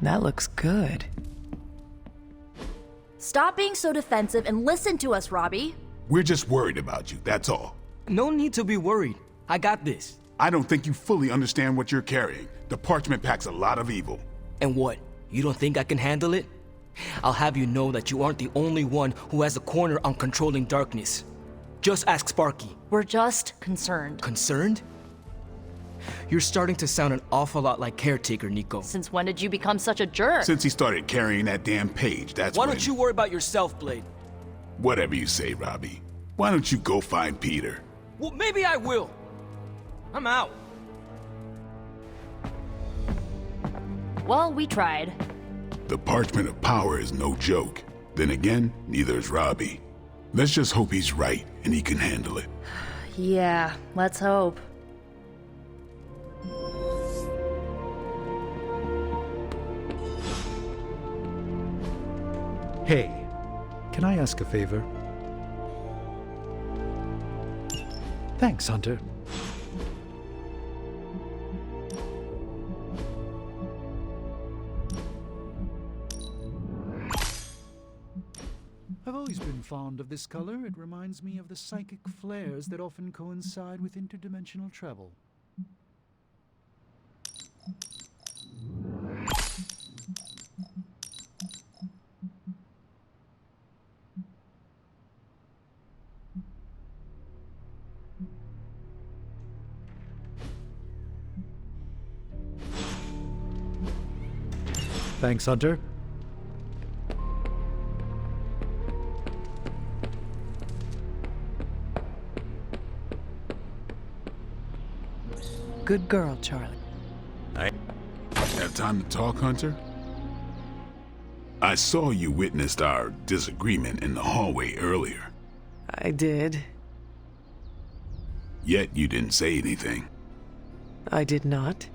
That looks good. Stop being so defensive and listen to us, Robbie. We're just worried about you, that's all. No need to be worried. I got this. I don't think you fully understand what you're carrying. The parchment packs a lot of evil. And what? You don't think I can handle it? I'll have you know that you aren't the only one who has a corner on controlling darkness. Just ask Sparky. We're just concerned. Concerned? You're starting to sound an awful lot like Caretaker, Nico. Since when did you become such a jerk? Since he started carrying that damn page, that's Why don't you worry about yourself, Blade? Whatever you say, Robbie. Why don't you go find Peter? Well, maybe I will. I'm out. Well, we tried. The parchment of power is no joke. Then again, neither is Robbie. Let's just hope he's right and he can handle it. Yeah, let's hope. Hey, can I ask a favor? Thanks, Hunter. I've always been fond of this color. It reminds me of the psychic flares that often coincide with interdimensional travel. Thanks, Hunter. Good girl, Charlie. Have time to talk, Hunter? I saw you witnessed our disagreement in the hallway earlier. I did. Yet you didn't say anything. I did not.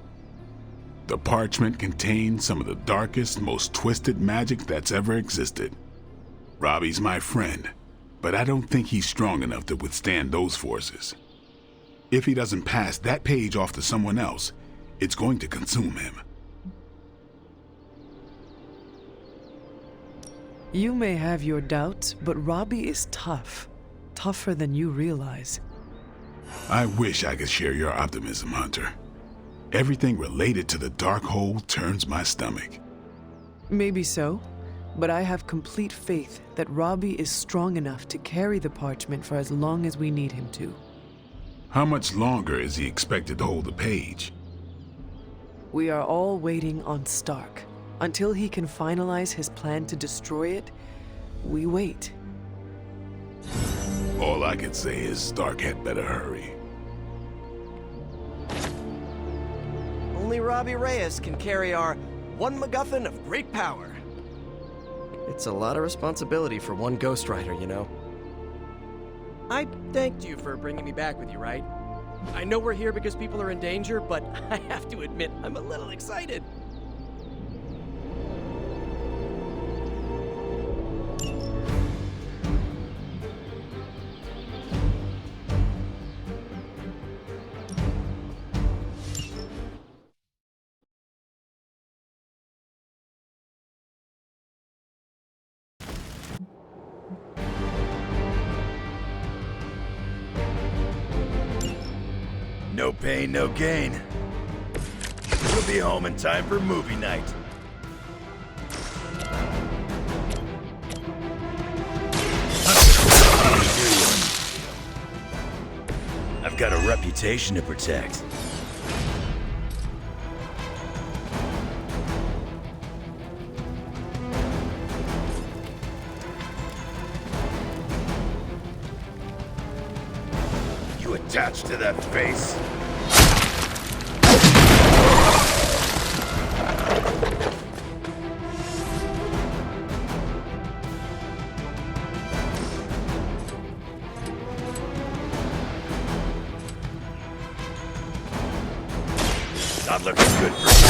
The parchment contains some of the darkest, most twisted magic that's ever existed. Robbie's my friend, but I don't think he's strong enough to withstand those forces. If he doesn't pass that page off to someone else, it's going to consume him. You may have your doubts, but Robbie is tough. Tougher than you realize. I wish I could share your optimism, Hunter. Everything related to the dark hole turns my stomach. Maybe so, but I have complete faith that Robbie is strong enough to carry the parchment for as long as we need him to. How much longer is he expected to hold the page? We are all waiting on Stark. Until he can finalize his plan to destroy it, we wait. All I can say is Stark had better hurry. Only Robbie Reyes can carry our one MacGuffin of great power. It's a lot of responsibility for one Ghost Rider, you know. I thanked you for bringing me back with you, right? I know we're here because people are in danger, but I have to admit, I'm a little excited. No pain, no gain. We'll be home in time for movie night. I've got a reputation to protect. You attached to that face? Not looking good for you.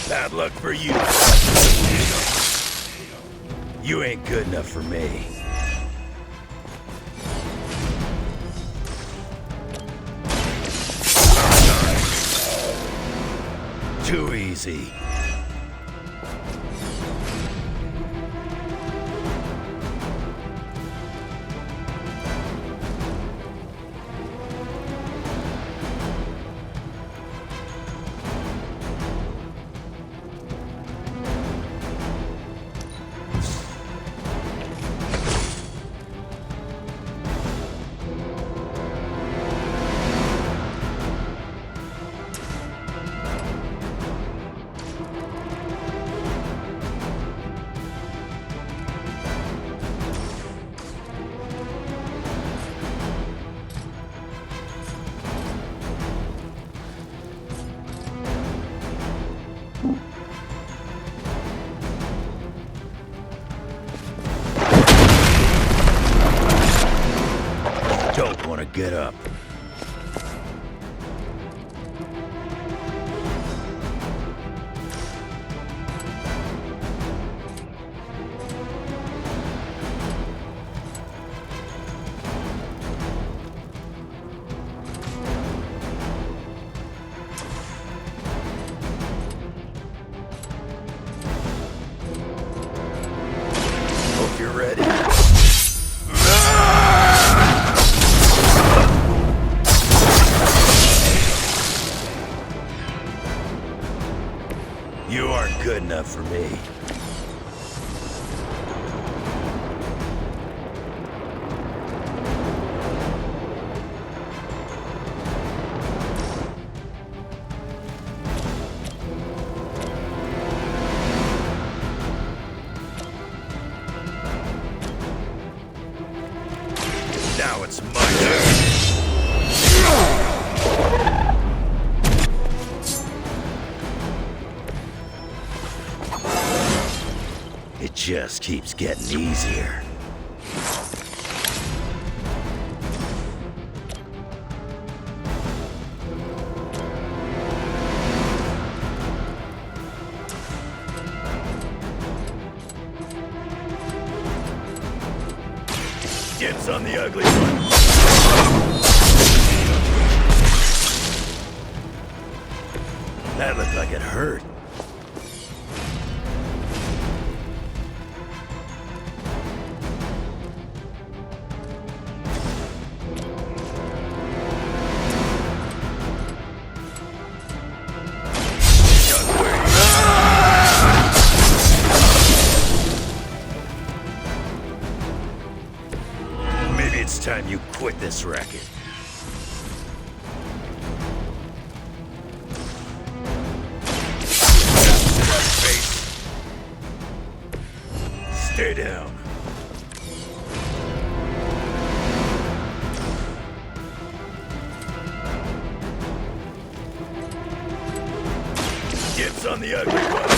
Bad luck for you. You ain't good enough for me. Too easy. Don't want to get up. Hope you're ready. You aren't good enough for me. Now it's my turn. It just keeps getting easier. Dibs on the ugly one. That looked like it hurt. It's time you quit this racket. Face. Stay down. Dibs on the ugly one.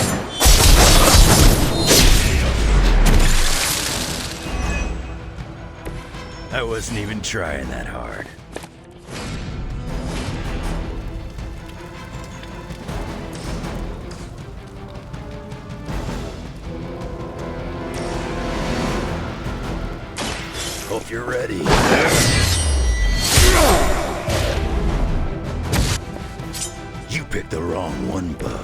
I wasn't even trying that hard. Hope you're ready. You picked the wrong one, bub.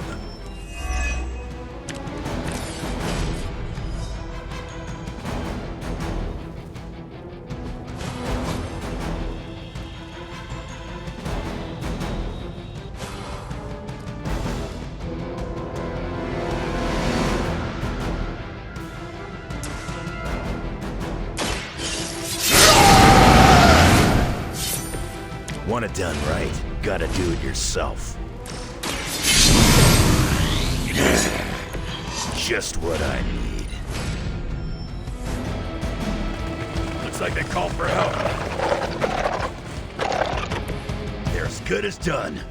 Want it done right, gotta do it yourself. Just what I need. Looks like they called for help. They're as good as done.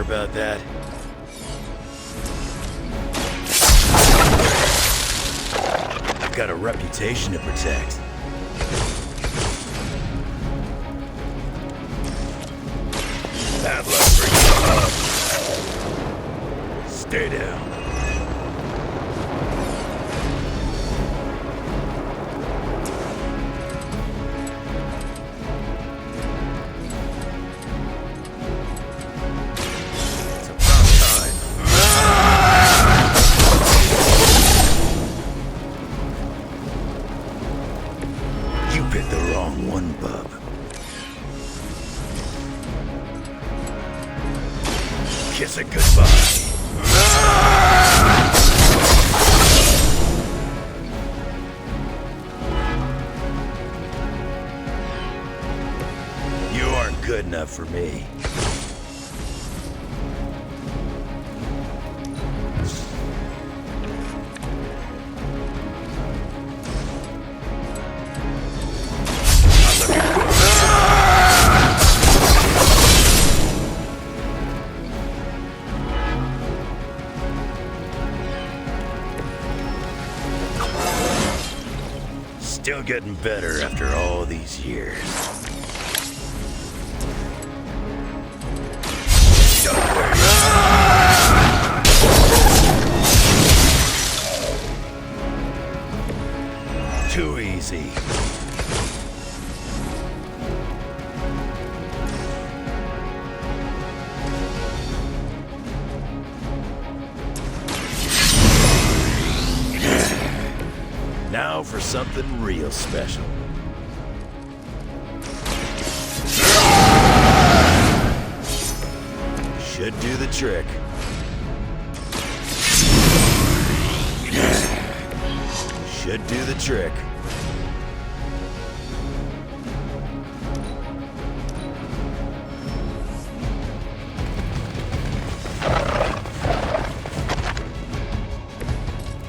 about that. I've got a reputation to protect. Bad luck brings you up. Stay down. It's about time. You picked the wrong one, bub. Kiss it goodbye. You aren't good enough for me. Still getting better after all these years. Don't worry. Too easy. Now for something real special. Should do the trick. Should do the trick.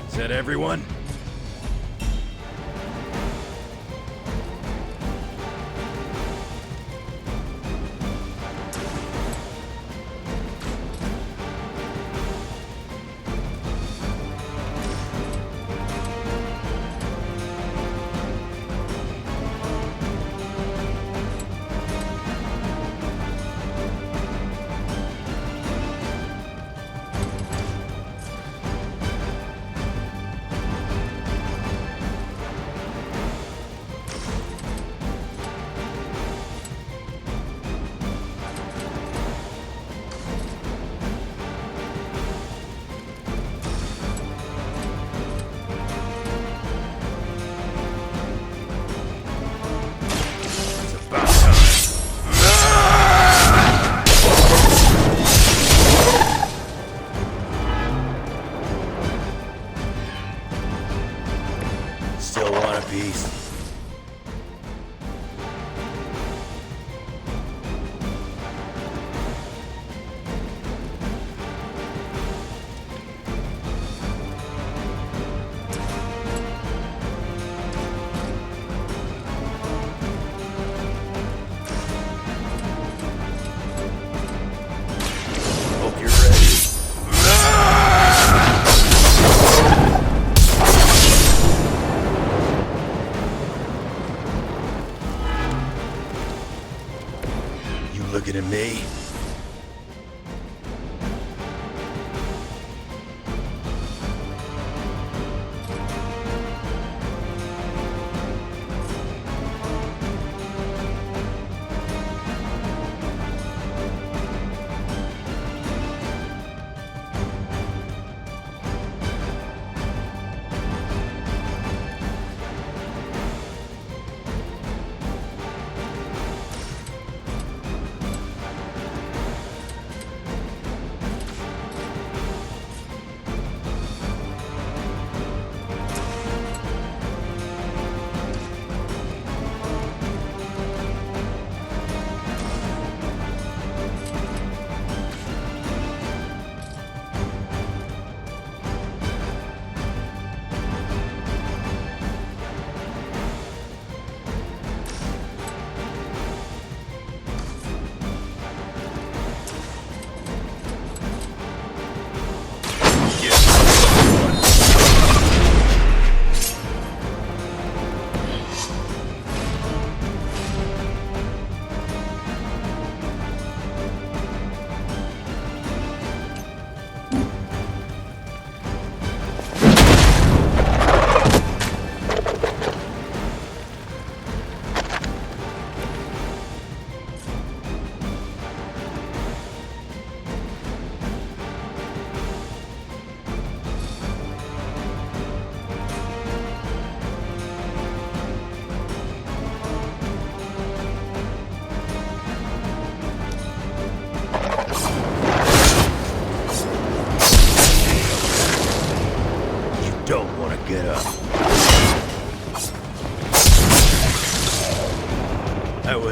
Is that everyone? Still want a piece? Hope you're ready. Looking at me?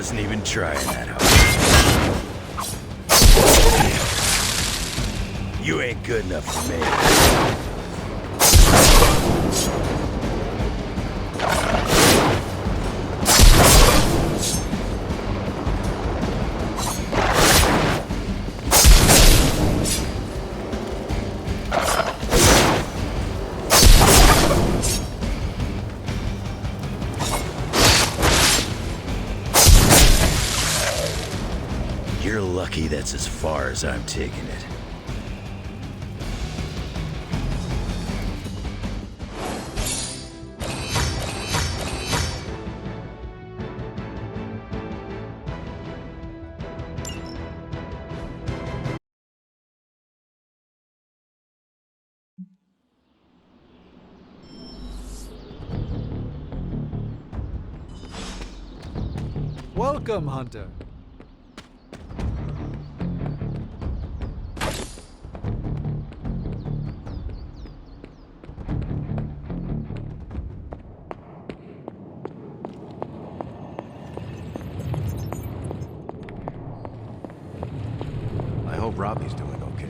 wasn't even trying that hard. You ain't good enough for me. You're lucky that's as far as I'm taking it. Welcome, Hunter. I hope Robbie's doing okay.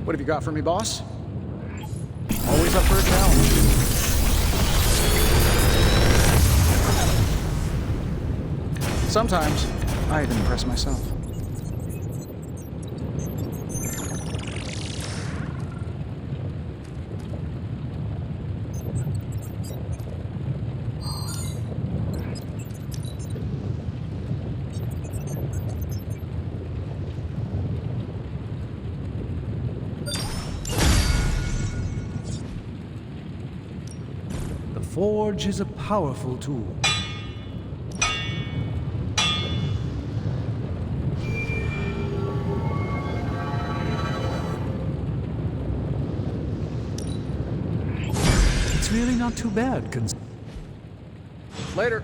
What have you got for me, boss? Always up for a challenge. Sometimes, I even impress myself. The Forge is a powerful tool. It's really not too bad, Later.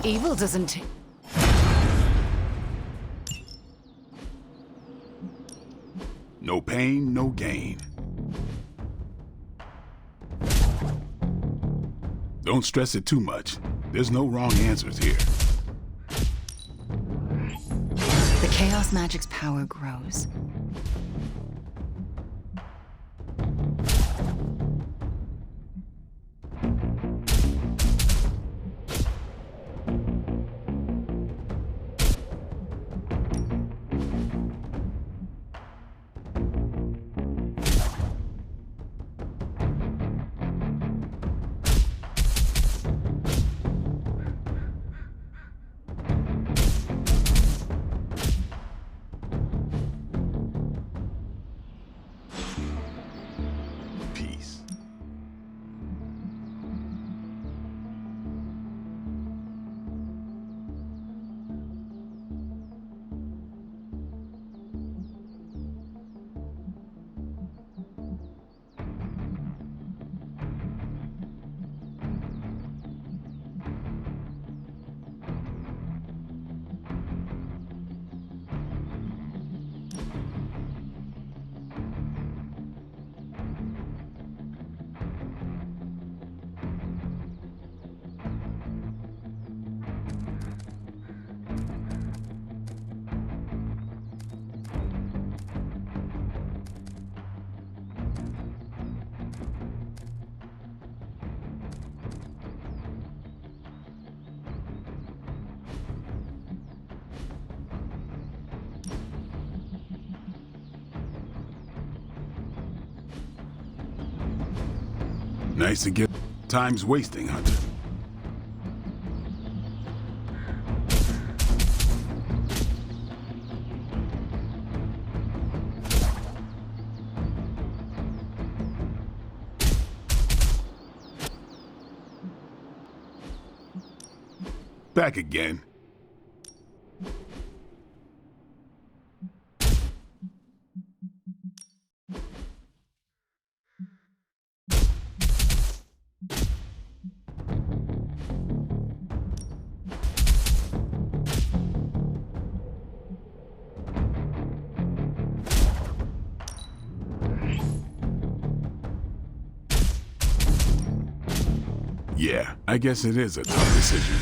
Evil doesn't... No pain, no gain. Don't stress it too much. There's no wrong answers here. The Chaos Magic's power grows. Nice to get time's wasting, Hunter. Back again. Yeah, I guess it is a tough decision.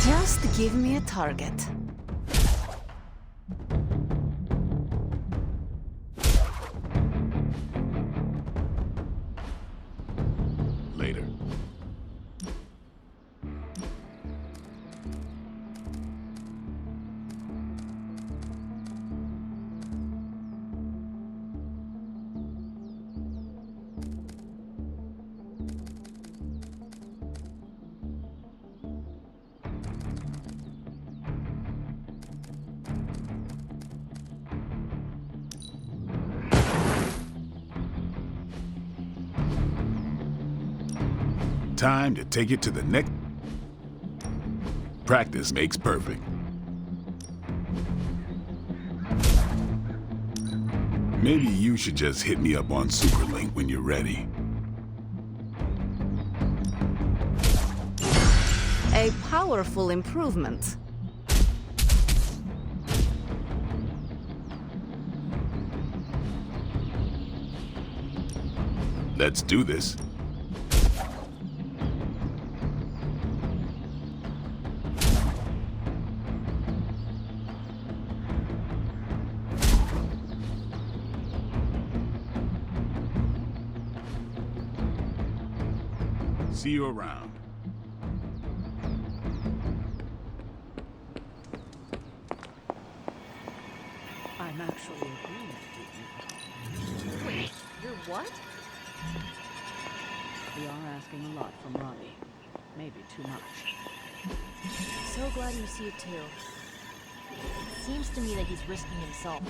Just give me a target. Later. Time to take it to the next. Practice makes perfect. Maybe you should just hit me up on Superlink when you're ready. A powerful improvement. Let's do this. See you around. I'm actually agreeing with you. Wait, you're what? We are asking a lot from Robbie. Maybe too much. So glad you see it too. It seems to me that he's risking himself.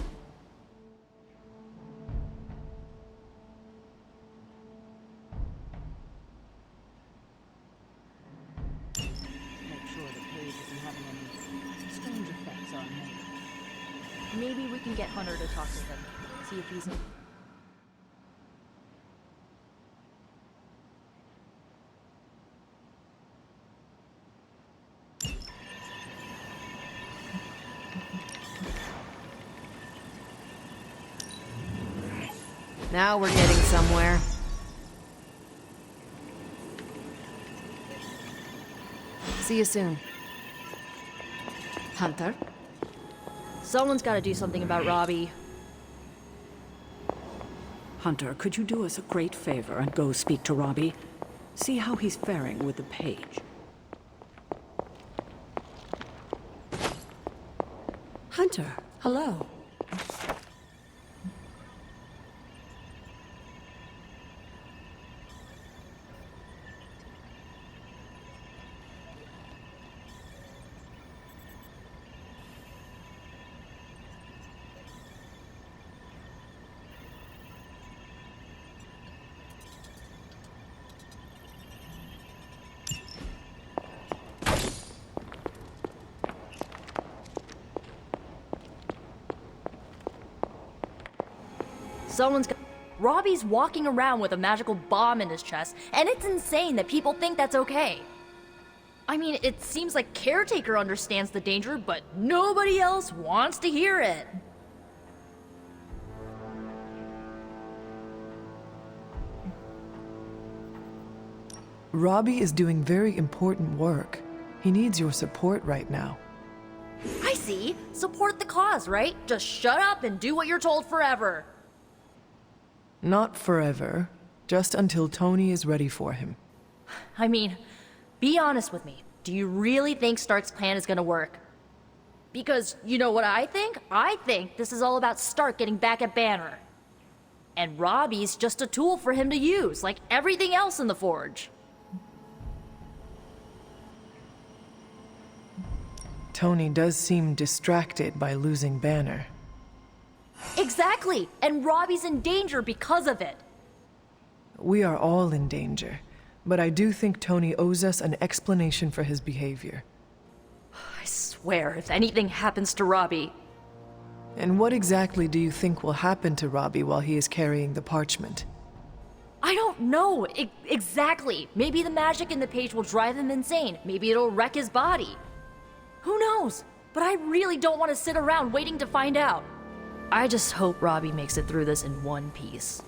Make sure the page isn't having any strange effects on him. Maybe we can get Hunter to talk to him. See if he's... Now we're getting somewhere. See you soon. Hunter? Someone's got to do something about Robbie. Hunter, could you do us a great favor and go speak to Robbie? See how he's faring with the page. Hunter, hello. Someone's got... Robbie's walking around with a magical bomb in his chest, and it's insane that people think that's okay. I mean, it seems like Caretaker understands the danger, but nobody else wants to hear it. Robbie is doing very important work. He needs your support right now. I see. Support the cause, right? Just shut up and do what you're told forever. Not forever, just until Tony is ready for him. I mean, be honest with me. Do you really think Stark's plan is gonna work? Because you know what I think? I think this is all about Stark getting back at Banner. And Robbie's just a tool for him to use, like everything else in the Forge. Tony does seem distracted by losing Banner. Exactly! And Robbie's in danger because of it. We are all in danger, but I do think Tony owes us an explanation for his behavior. I swear, if anything happens to Robbie... And what exactly do you think will happen to Robbie while he is carrying the parchment? I don't know exactly. Maybe the magic in the page will drive him insane. Maybe it'll wreck his body. Who knows? But I really don't want to sit around waiting to find out. I just hope Robbie makes it through this in one piece.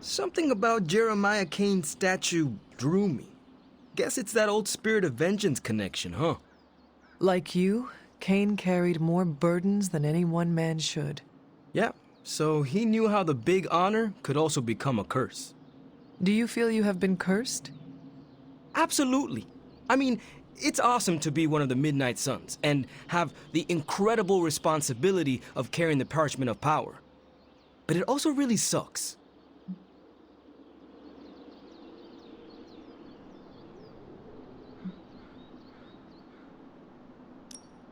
Something about Jeremiah Kane's statue drew me. Guess it's that old Spirit of Vengeance connection, huh? Like you, Kane carried more burdens than any one man should. Yeah, so he knew how the big honor could also become a curse. Do you feel you have been cursed? Absolutely. I mean, it's awesome to be one of the Midnight Suns and have the incredible responsibility of carrying the parchment of power. But it also really sucks.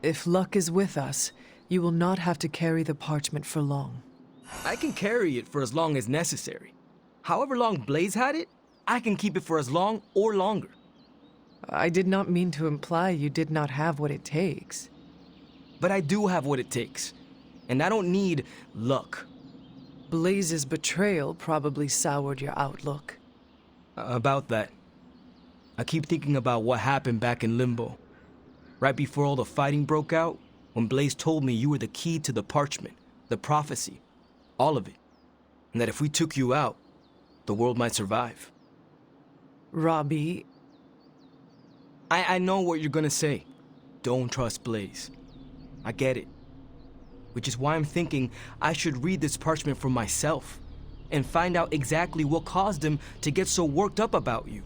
If luck is with us, you will not have to carry the parchment for long. I can carry it for as long as necessary. However long Blaze had it, I can keep it for as long or longer. I did not mean to imply you did not have what it takes. But I do have what it takes, and I don't need luck. Blaze's betrayal probably soured your outlook. About that. I keep thinking about what happened back in Limbo. Right before all the fighting broke out, when Blaze told me you were the key to the parchment, the prophecy, all of it. And that if we took you out, the world might survive. Robbie... I know what you're gonna say. Don't trust Blaze. I get it. Which is why I'm thinking I should read this parchment for myself and find out exactly what caused him to get so worked up about you.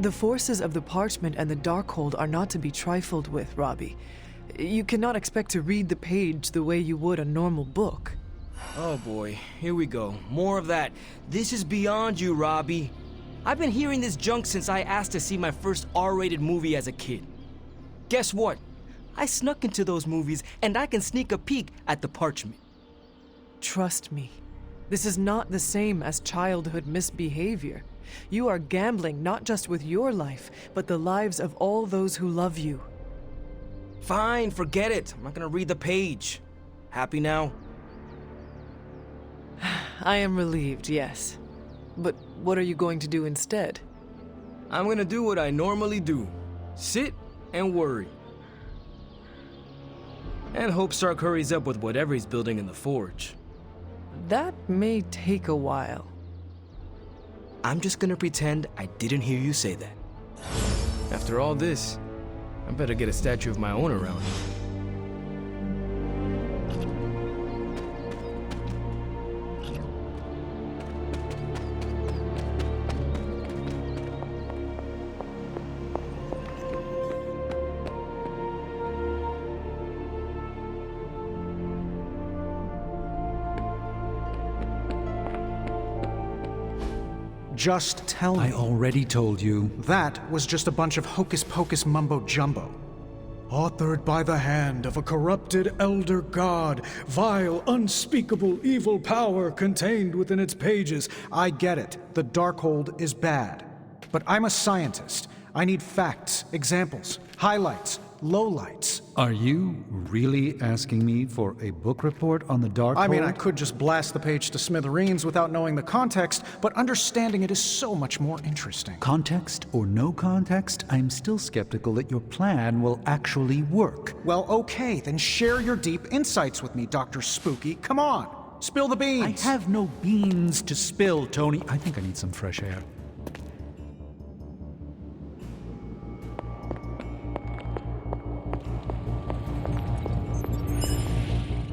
The forces of the parchment and the Darkhold are not to be trifled with, Robbie. You cannot expect to read the page the way you would a normal book. Oh boy, here we go. More of that. This is beyond you, Robbie. I've been hearing this junk since I asked to see my first R-rated movie as a kid. Guess what? I snuck into those movies and I can sneak a peek at the parchment. Trust me, this is not the same as childhood misbehavior. You are gambling not just with your life, but the lives of all those who love you. Fine, forget it. I'm not gonna read the page. Happy now? I am relieved, yes. But what are you going to do instead? I'm gonna do what I normally do. Sit and worry. And hope Stark hurries up with whatever he's building in the Forge. That may take a while. I'm just gonna pretend I didn't hear you say that. After all this, I better get a statue of my own around. Just tell me. I already told you. That was just a bunch of hocus-pocus mumbo-jumbo. Authored by the hand of a corrupted elder god, vile, unspeakable evil power contained within its pages. I get it. The Darkhold is bad. But I'm a scientist. I need facts, examples, highlights, lowlights. Are you really asking me for a book report on the Dark I mean, I Hold? could just blast the page to smithereens without knowing the context, but understanding it is so much more interesting. Context or no context, I'm still skeptical that your plan will actually work. Well, okay, then share your deep insights with me, Dr. Spooky. Come on, spill the beans. I have no beans to spill, Tony. I think I need some fresh air.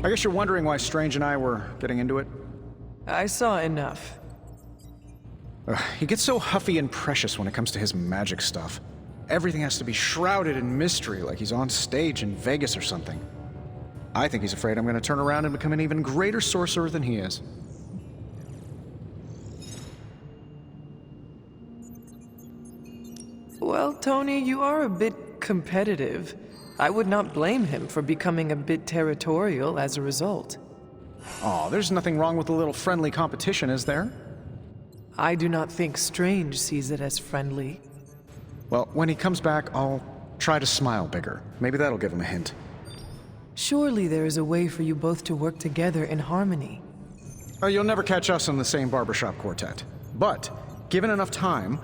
I guess you're wondering why Strange and I were getting into it? I saw enough. He gets so huffy and precious when it comes to his magic stuff. Everything has to be shrouded in mystery, like he's on stage in Vegas or something. I think he's afraid I'm going to turn around and become an even greater sorcerer than he is. Well, Tony, you are a bit competitive. I would not blame him for becoming a bit territorial as a result. Aw, there's nothing wrong with a little friendly competition, is there? I do not think Strange sees it as friendly. Well, when he comes back, I'll try to smile bigger. Maybe that'll give him a hint. Surely there is a way for you both to work together in harmony. Oh, you'll never catch us in the same barbershop quartet. But, given enough time,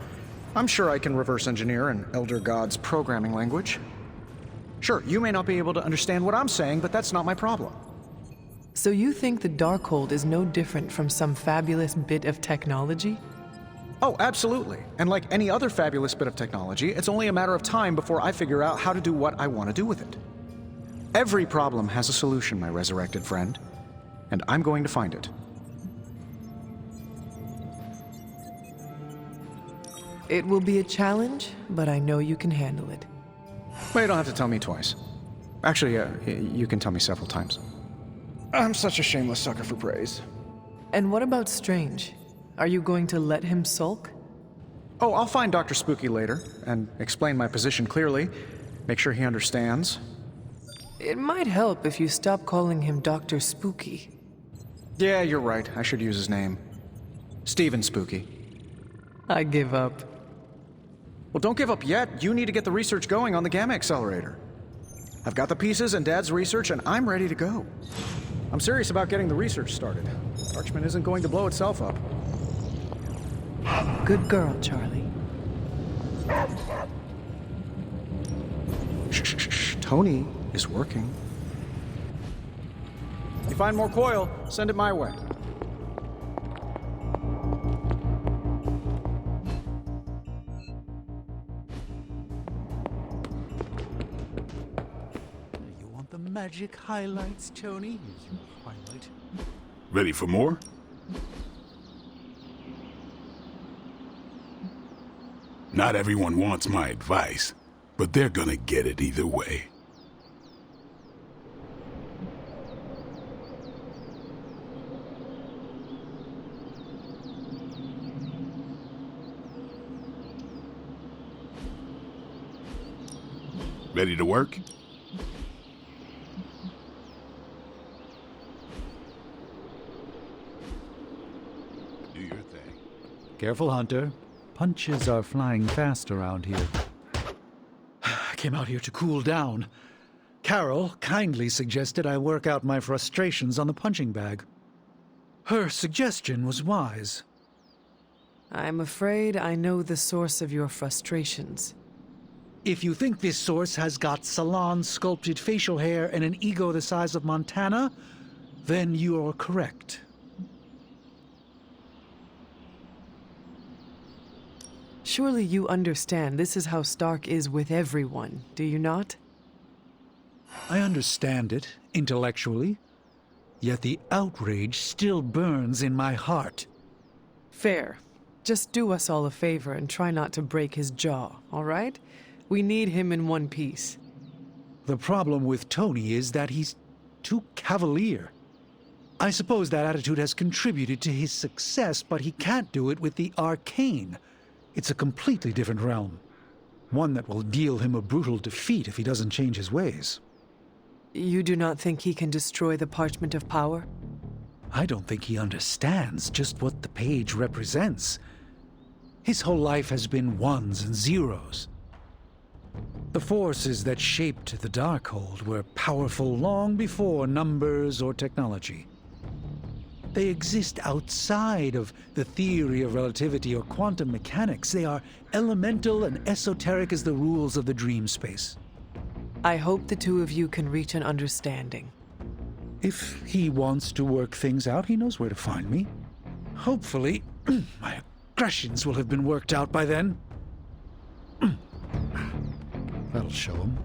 I'm sure I can reverse engineer an Elder God's programming language. Sure, you may not be able to understand what I'm saying, but that's not my problem. So you think the Darkhold is no different from some fabulous bit of technology? Oh, absolutely. And like any other fabulous bit of technology, it's only a matter of time before I figure out how to do what I want to do with it. Every problem has a solution, my resurrected friend. And I'm going to find it. It will be a challenge, but I know you can handle it. Well, you don't have to tell me twice. Actually, you can tell me several times. I'm such a shameless sucker for praise. And what about Strange? Are you going to let him sulk? Oh, I'll find Dr. Spooky later, and explain my position clearly. Make sure he understands. It might help if you stop calling him Dr. Spooky. Yeah, you're right. I should use his name. Stephen Spooky. I give up. Well, don't give up yet. You need to get the research going on the Gamma Accelerator. I've got the pieces and Dad's research, and I'm ready to go. I'm serious about getting the research started. Parchment isn't going to blow itself up. Good girl, Charlie. Shh. Tony is working. You find more coil, send it my way. You want the magic highlights, Tony? Here's your highlight. Ready for more? Not everyone wants my advice, but they're gonna get it either way. Ready to work? Do your thing. Careful, Hunter. Punches are flying fast around here. I came out here to cool down. Carol kindly suggested I work out my frustrations on the punching bag. Her suggestion was wise. I'm afraid I know the source of your frustrations. If you think this source has got salon-sculpted facial hair and an ego the size of Montana, then you are correct. Surely you understand this is how Stark is with everyone, do you not? I understand it, intellectually. Yet the outrage still burns in my heart. Fair. Just do us all a favor and try not to break his jaw, all right? We need him in one piece. The problem with Tony is that he's too cavalier. I suppose that attitude has contributed to his success, but he can't do it with the arcane. It's a completely different realm. One that will deal him a brutal defeat if he doesn't change his ways. You do not think he can destroy the Parchment of Power? I don't think he understands just what the page represents. His whole life has been ones and zeros. The forces that shaped the Darkhold were powerful long before numbers or technology. They exist outside of the theory of relativity or quantum mechanics. They are elemental and esoteric as the rules of the dream space. I hope the two of you can reach an understanding. If he wants to work things out, he knows where to find me. Hopefully, my aggressions will have been worked out by then. That'll show him.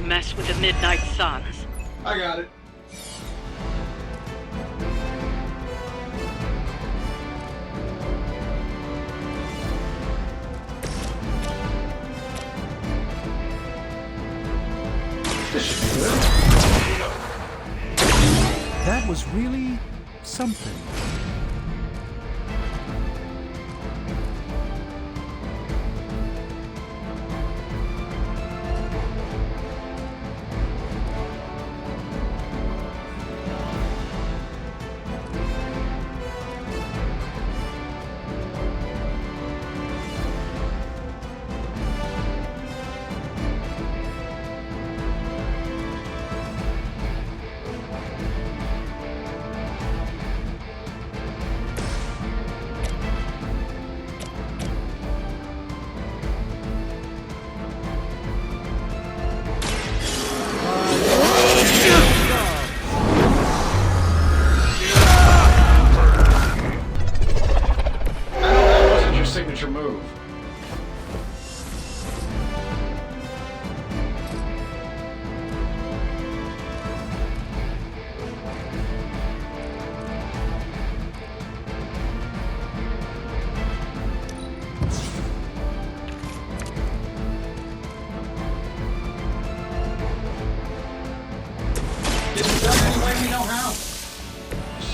Mess with the Midnight Suns. I got it. This should be good. That was really something.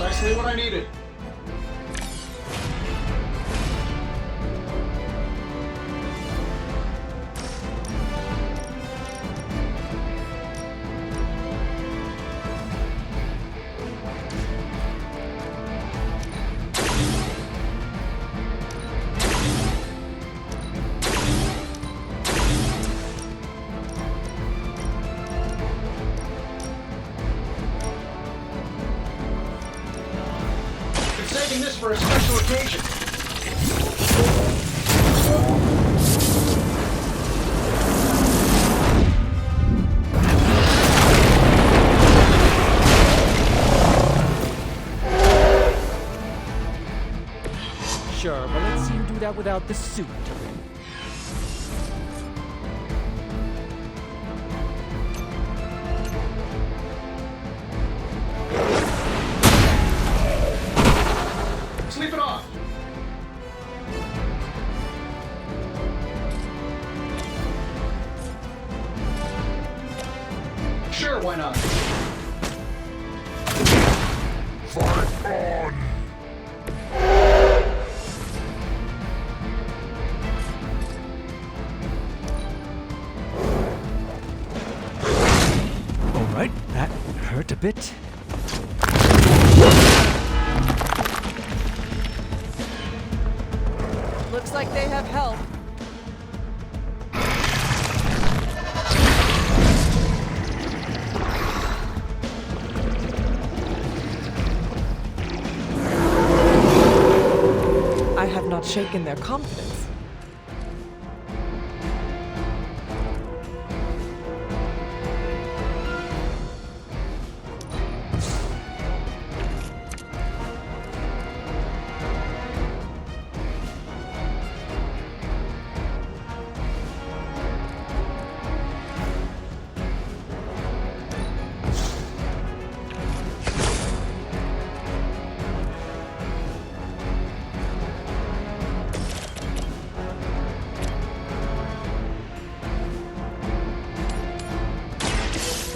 Precisely what I needed. Saving this for a special occasion. Sure, but let's see you do that without the suit. Sleep it off. Sure, why not? Fight on! All right, that hurt a bit. not shaken their confidence.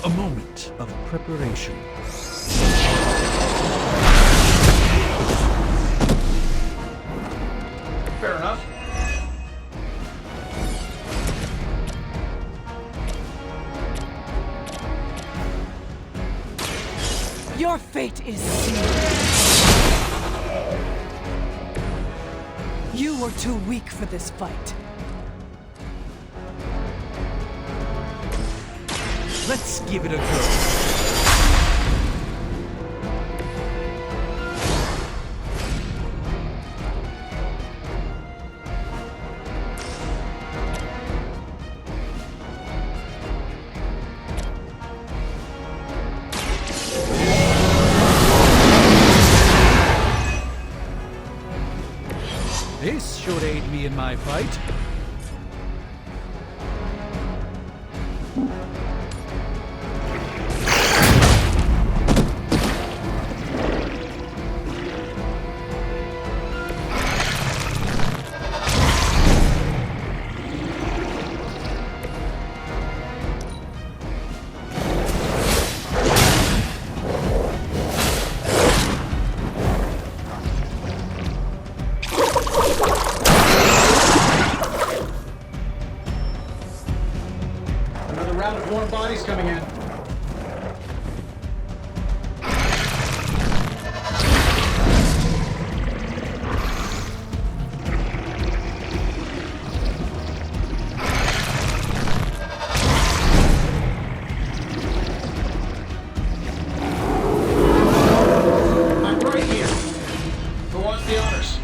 A moment of preparation. Fair enough. Your fate is sealed. You were too weak for this fight. Let's give it a go. This should aid me in my fight. Round of warm bodies coming in. I'm right here. Who wants the honors?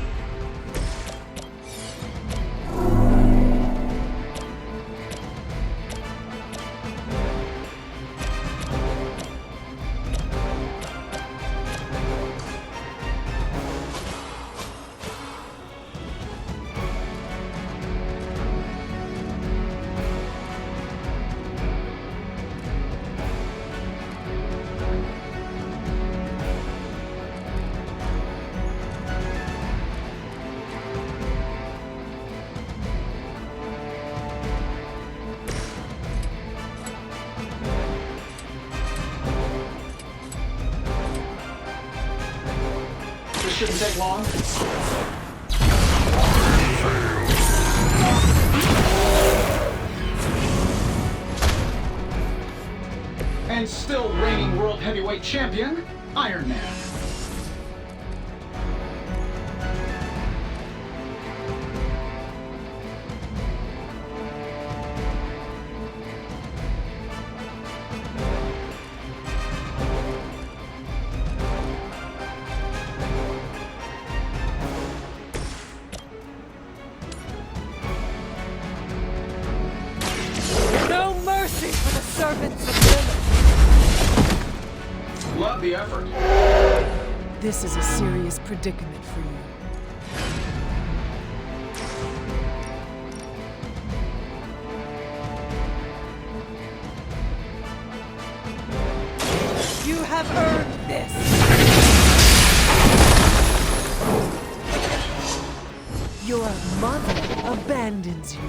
This shouldn't take long. And still reigning World Heavyweight Champion, Iron Man. No mercy for the servants of Lilith. Love the effort. This is a serious predicament for you. You have earned this. Your mother abandons you.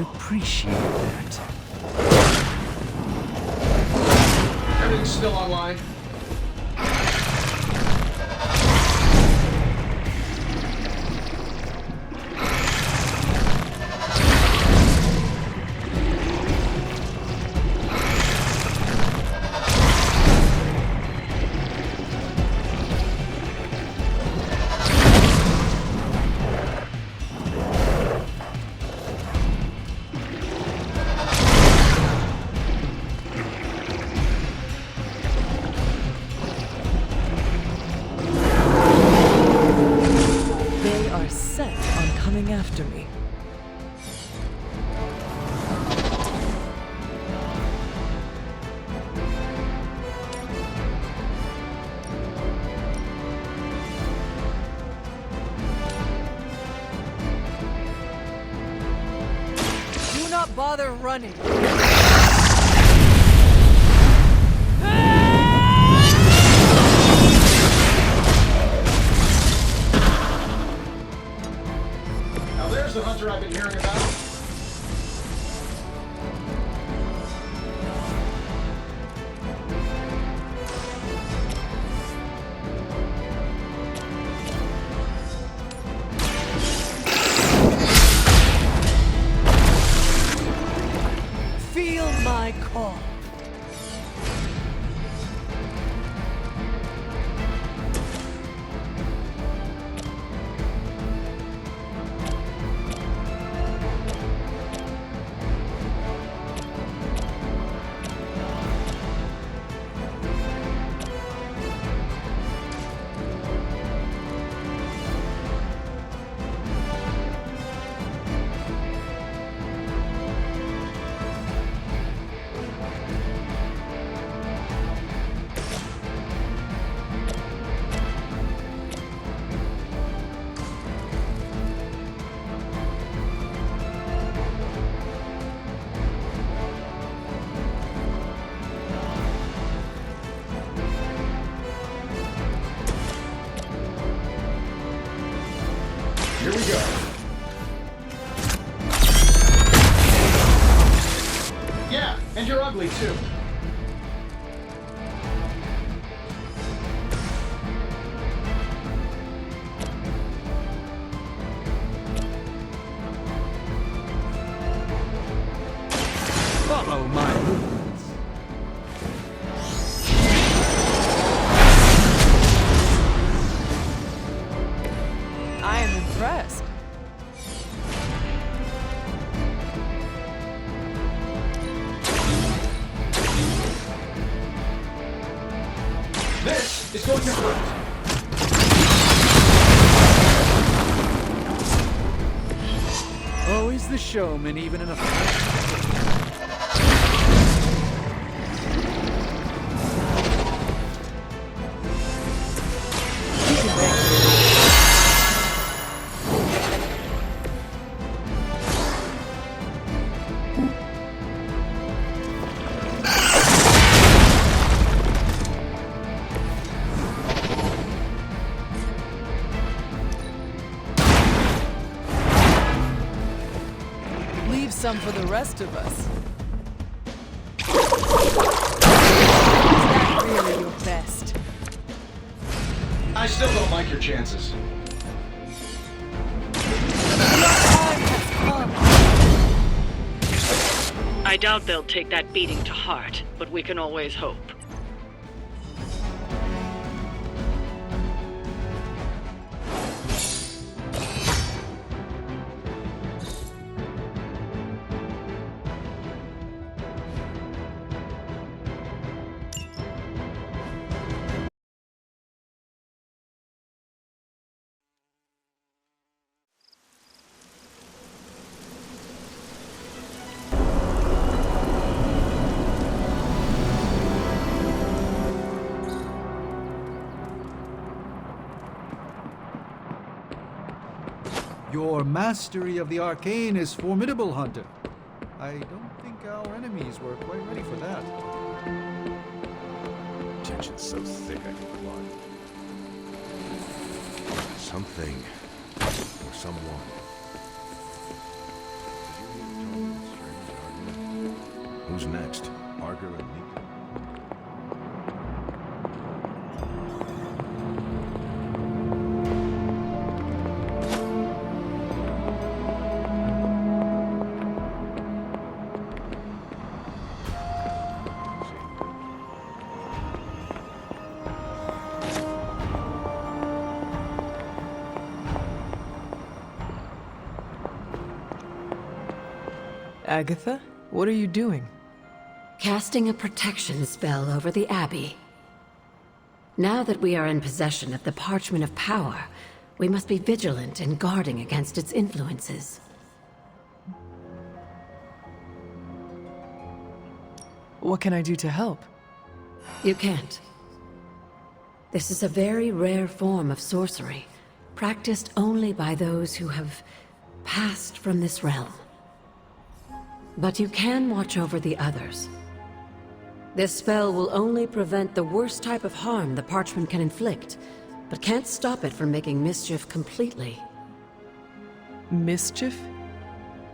appreciate that. Everything's still online. After me. Do not bother running. There's the hunter I've been hearing about. Feel my call. Here we go. Yeah, and you're ugly too. Follow my movements. I am impressed. This is going to hurt. Always the showman, even in a fight. Some for the rest of us. Is that really your best? I still don't like your chances. I doubt they'll take that beating to heart, but we can always hope. Your mastery of the arcane is formidable, Hunter. I don't think our enemies were quite ready for that. Tension's so thick I can climb. Something or someone. Who's next? Parker and Nico? Agatha, what are you doing? Casting a protection spell over the Abbey. Now that we are in possession of the Parchment of Power, we must be vigilant in guarding against its influences. What can I do to help? You can't. This is a very rare form of sorcery, practiced only by those who have passed from this realm. But you can watch over the others. This spell will only prevent the worst type of harm the parchment can inflict, but can't stop it from making mischief completely. Mischief?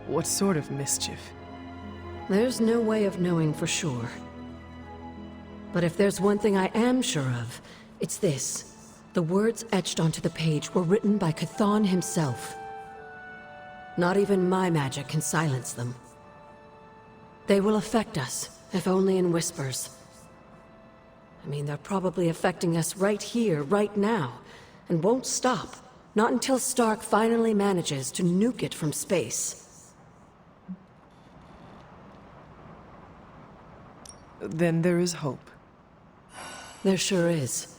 What sort of mischief? There's no way of knowing for sure. But if there's one thing I am sure of, it's this. The words etched onto the page were written by Chthon himself. Not even my magic can silence them. They will affect us, if only in whispers. I mean, they're probably affecting us right here, right now, and won't stop. Not until Stark finally manages to nuke it from space. Then there is hope. There sure is.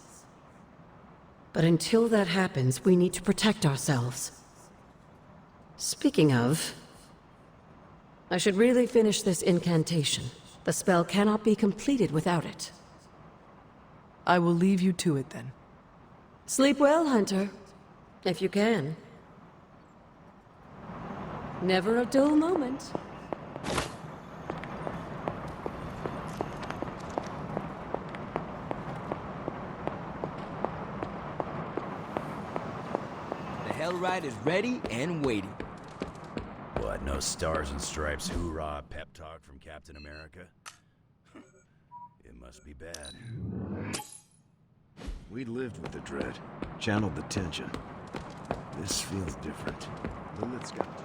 But until that happens, we need to protect ourselves. Speaking of, I should really finish this incantation. The spell cannot be completed without it. I will leave you to it then. Sleep well, Hunter. If you can. Never a dull moment. The Hell Ride is ready and waiting. What, no stars and stripes hoorah pep talk from Captain America? It must be bad. We lived with the dread, channeled the tension. This feels different. Lilith's got to.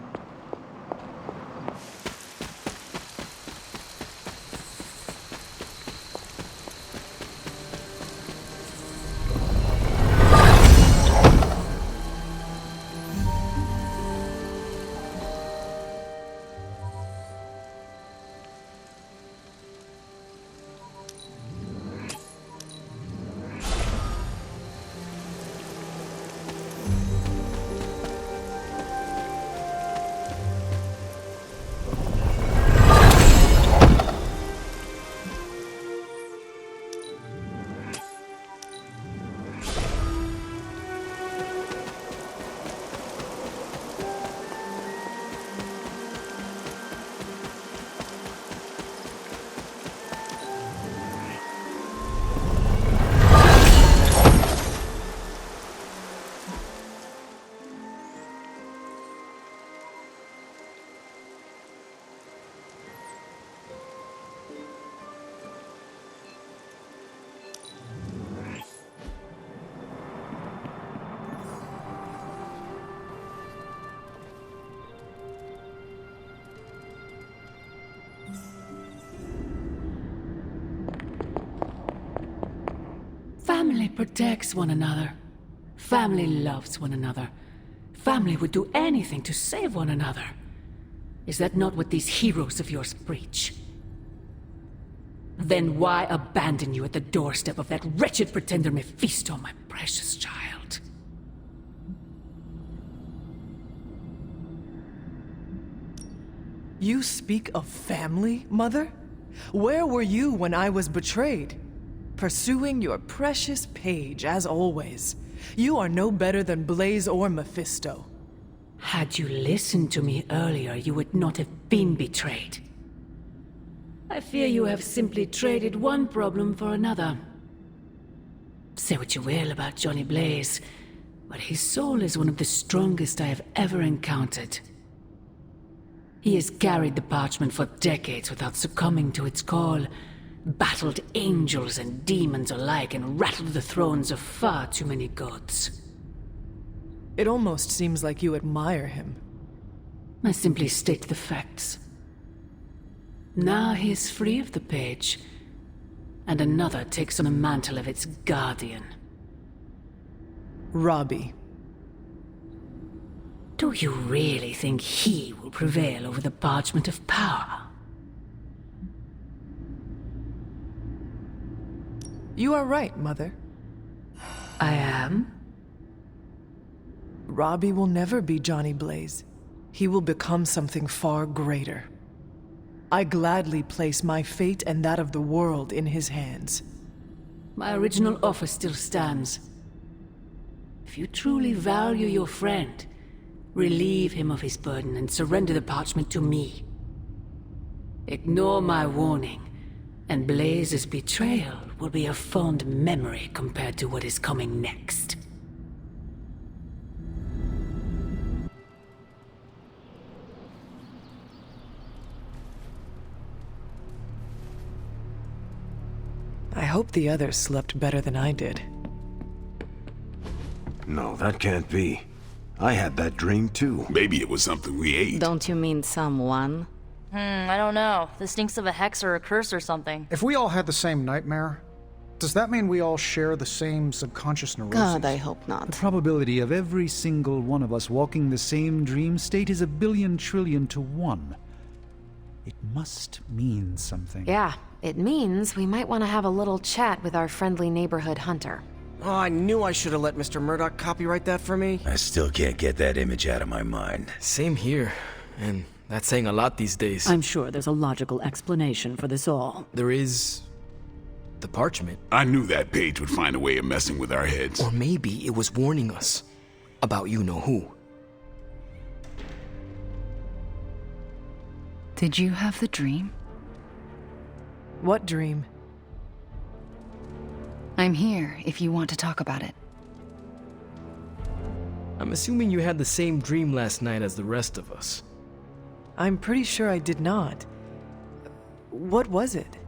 Family protects one another. Family loves one another. Family would do anything to save one another. Is that not what these heroes of yours preach? Then why abandon you at the doorstep of that wretched pretender Mephisto, my precious child? You speak of family, Mother? Where were you when I was betrayed? Pursuing your precious page, as always. You are no better than Blaze or Mephisto. Had you listened to me earlier, you would not have been betrayed. I fear you have simply traded one problem for another. Say what you will about Johnny Blaze, but his soul is one of the strongest I have ever encountered. He has carried the parchment for decades without succumbing to its call, battled angels and demons alike, and rattled the thrones of far too many gods. It almost seems like you admire him. I simply state the facts. Now he is free of the page, and another takes on the mantle of its guardian. Robbie. Do you really think he will prevail over the parchment of power? You are right, Mother. I am? Robbie will never be Johnny Blaze. He will become something far greater. I gladly place my fate and that of the world in his hands. My original offer still stands. If you truly value your friend, relieve him of his burden and surrender the parchment to me. Ignore my warning, and Blaze's betrayal will be a fond memory compared to what is coming next. I hope the others slept better than I did. No, that can't be. I had that dream too. Maybe it was something we ate. Don't you mean someone? I don't know. This stinks of a hex or a curse or something. If we all had the same nightmare, does that mean we all share the same subconscious neurosis? God, I hope not. The probability of every single one of us walking the same dream state is 1,000,000,000,000 to 1. It must mean something. Yeah, it means we might want to have a little chat with our friendly neighborhood hunter. Oh, I knew I should have let Mr. Murdoch copyright that for me. I still can't get that image out of my mind. Same here, and that's saying a lot these days. I'm sure there's a logical explanation for this all. There is the parchment. I knew that page would find a way of messing with our heads. Or maybe it was warning us about you-know-who. Did you have the dream? What dream? I'm here if you want to talk about it. I'm assuming you had the same dream last night as the rest of us. I'm pretty sure I did not. What was it?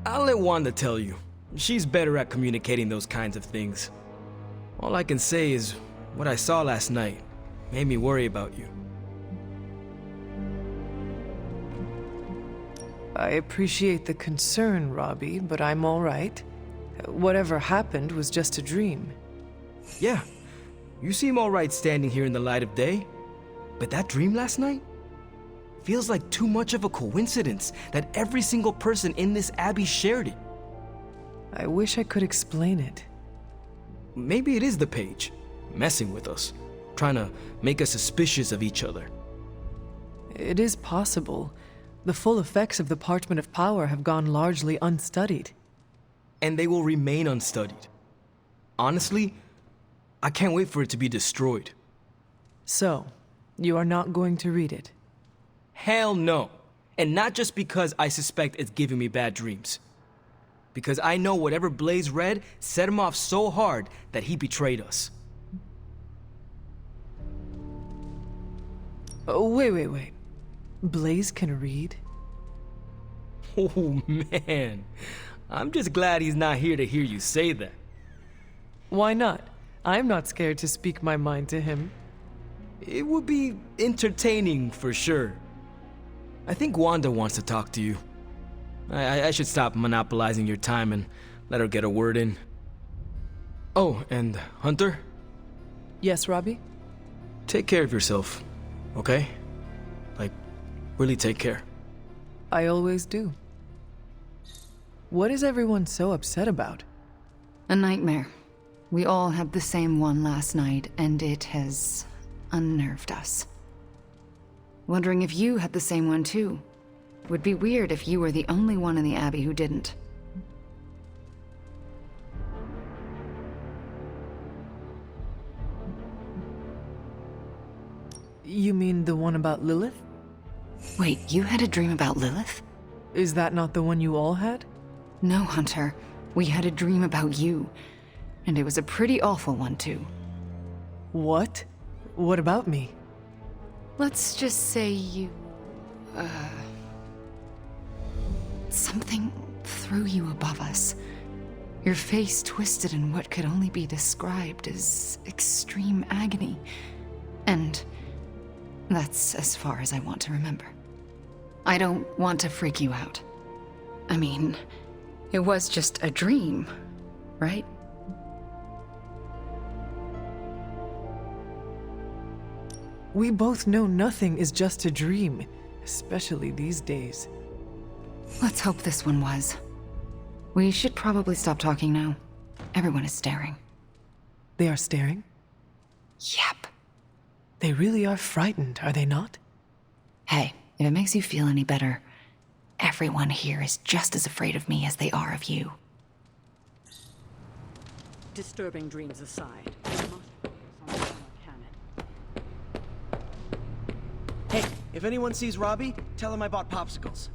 I'll let Wanda tell you. She's better at communicating those kinds of things. All I can say is what I saw last night made me worry about you. I appreciate the concern, Robbie, but I'm all right. Whatever happened was just a dream. Yeah, you seem all right standing here in the light of day. But that dream last night? Feels like too much of a coincidence that every single person in this abbey shared it. I wish I could explain it. Maybe it is the page, messing with us, trying to make us suspicious of each other. It is possible. The full effects of the Parchment of Power have gone largely unstudied. And they will remain unstudied. Honestly, I can't wait for it to be destroyed. So, you are not going to read it? Hell no. And not just because I suspect it's giving me bad dreams. Because I know whatever Blaze read set him off so hard that he betrayed us. Oh, wait. Blaze can read? Oh man, I'm just glad he's not here to hear you say that. Why not? I'm not scared to speak my mind to him. It would be entertaining for sure. I think Wanda wants to talk to you. I should stop monopolizing your time and let her get a word in. Oh, and Hunter? Yes, Robbie? Take care of yourself, okay? Like, really take care. I always do. What is everyone so upset about? A nightmare. We all had the same one last night, and it has unnerved us. Wondering if you had the same one too. Would be weird if you were the only one in the Abbey who didn't. You mean the one about Lilith? Wait, you had a dream about Lilith? Is that not the one you all had? No, Hunter. We had a dream about you. And it was a pretty awful one, too. What? What about me? Let's just say you... something threw you above us. Your face twisted in what could only be described as extreme agony. And that's as far as I want to remember. I don't want to freak you out. I mean, it was just a dream, right? We both know nothing is just a dream, especially these days. Let's hope this one was. We should probably stop talking now. Everyone is staring. They are staring? Yep. They really are frightened, are they not? Hey, if it makes you feel any better, everyone here is just as afraid of me as they are of you. Disturbing dreams aside, we must focus on the canon. Hey, if anyone sees Robbie, tell him I bought popsicles.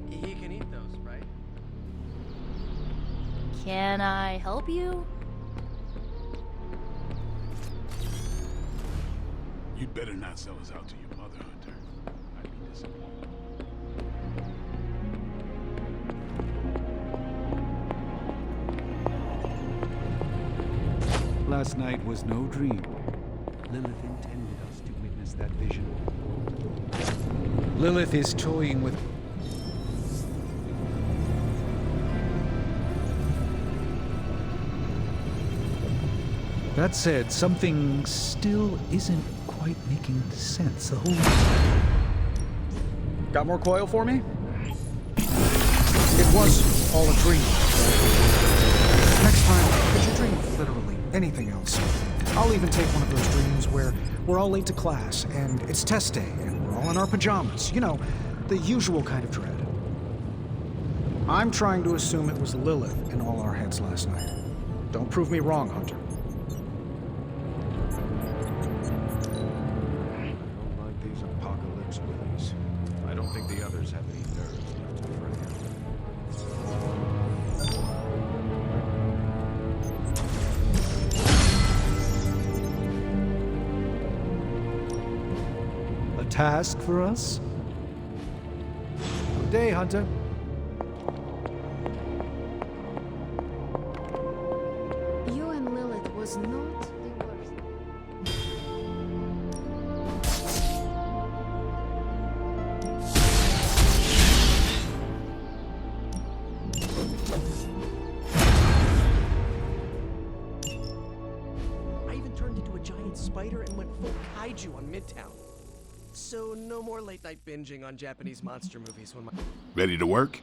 He can eat those, right? Can I help you? You'd better not sell us out to your mother, Hunter. I'd be disappointed. Last night was no dream. Lilith intended us to witness that vision. Lilith is toying with... That said, something still isn't quite making sense. The whole... Got more coil for me? It was all a dream. Next time, could you dream literally anything else? I'll even take one of those dreams where we're all late to class, and it's test day, and we're all in our pajamas. You know, the usual kind of dread. I'm trying to assume it was Lilith in all our heads last night. Don't prove me wrong, Hunter. I don't think the others have any nerves left to further. A task for us? Good day, Hunter. You and Lilith was not the worst. I even turned into a giant spider and went full kaiju on Midtown. So no more late night binging on Japanese monster movies when my... Ready to work?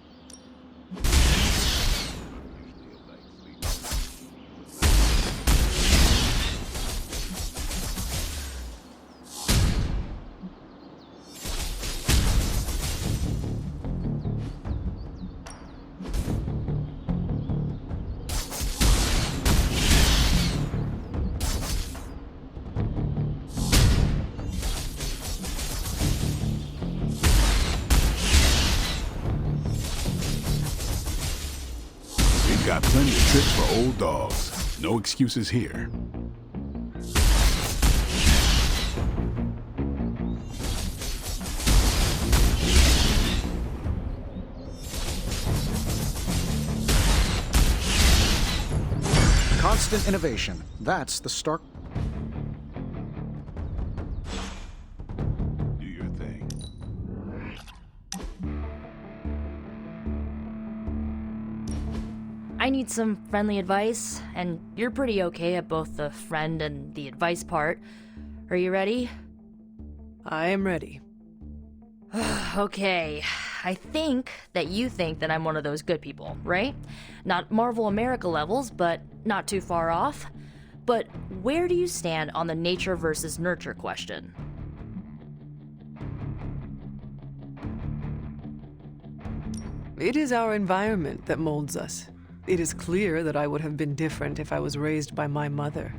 Got plenty of tricks for old dogs. No excuses here. Constant innovation. That's the stark... Do your thing. I need some friendly advice, and you're pretty okay at both the friend and the advice part. Are you ready? I am ready. Okay, I think that you think that I'm one of those good people, right? Not Marvel America levels, but not too far off. But where do you stand on the nature versus nurture question? It is our environment that molds us. It is clear that I would have been different if I was raised by my mother.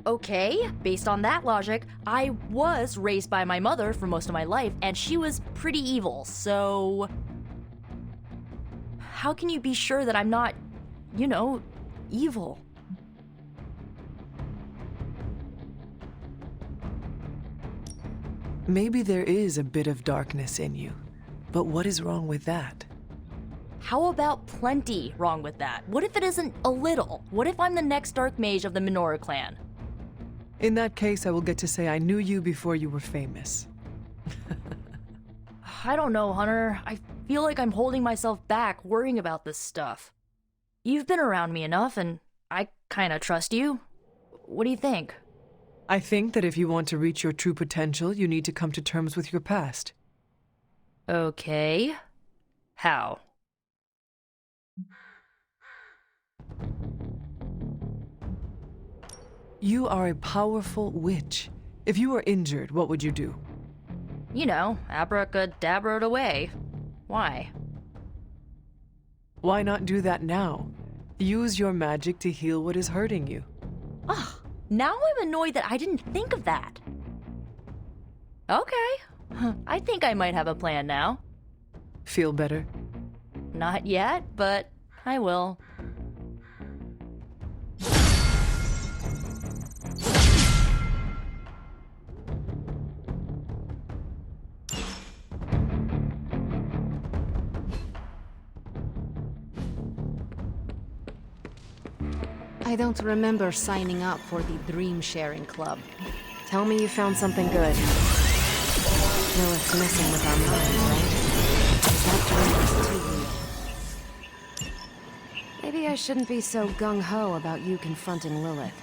Okay, based on that logic, I was raised by my mother for most of my life, and she was pretty evil, so... How can you be sure that I'm not, you know, evil? Maybe there is a bit of darkness in you, but what is wrong with that? How about plenty wrong with that? What if it isn't a little? What if I'm the next Dark Mage of the Minoru clan? In that case, I will get to say I knew you before you were famous. I don't know, Hunter. I feel like I'm holding myself back worrying about this stuff. You've been around me enough, and I kinda trust you. What do you think? I think that if you want to reach your true potential, you need to come to terms with your past. Okay. How? You are a powerful witch. If you were injured, what would you do? You know, abracadabra it away. Why? Why not do that now? Use your magic to heal what is hurting you. Ugh, now I'm annoyed that I didn't think of that. Okay, I think I might have a plan now. Feel better? Not yet, but I will. I don't remember signing up for the Dream Sharing Club. Tell me you found something good. Lilith's messing with our minds, right? That dream is too real. Maybe I shouldn't be so gung-ho about you confronting Lilith.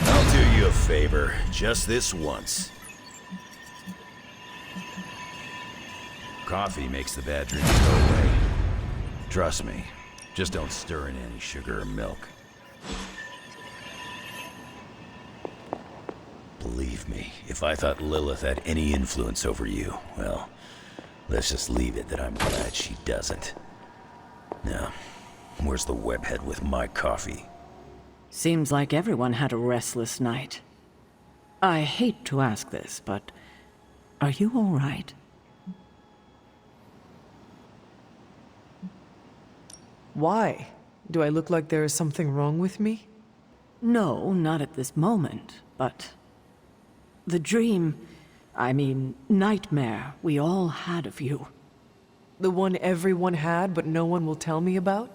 I'll do you a favor, just this once. Coffee makes the bad dreams go away. Trust me. Just don't stir in any sugar or milk. Believe me, if I thought Lilith had any influence over you, well, let's just leave it that I'm glad she doesn't. Now, where's the webhead with my coffee? Seems like everyone had a restless night. I hate to ask this, but are you all right? Why? Do I look like there is something wrong with me? No, not at this moment, but the dream, nightmare we all had of you. The one everyone had, but no one will tell me about?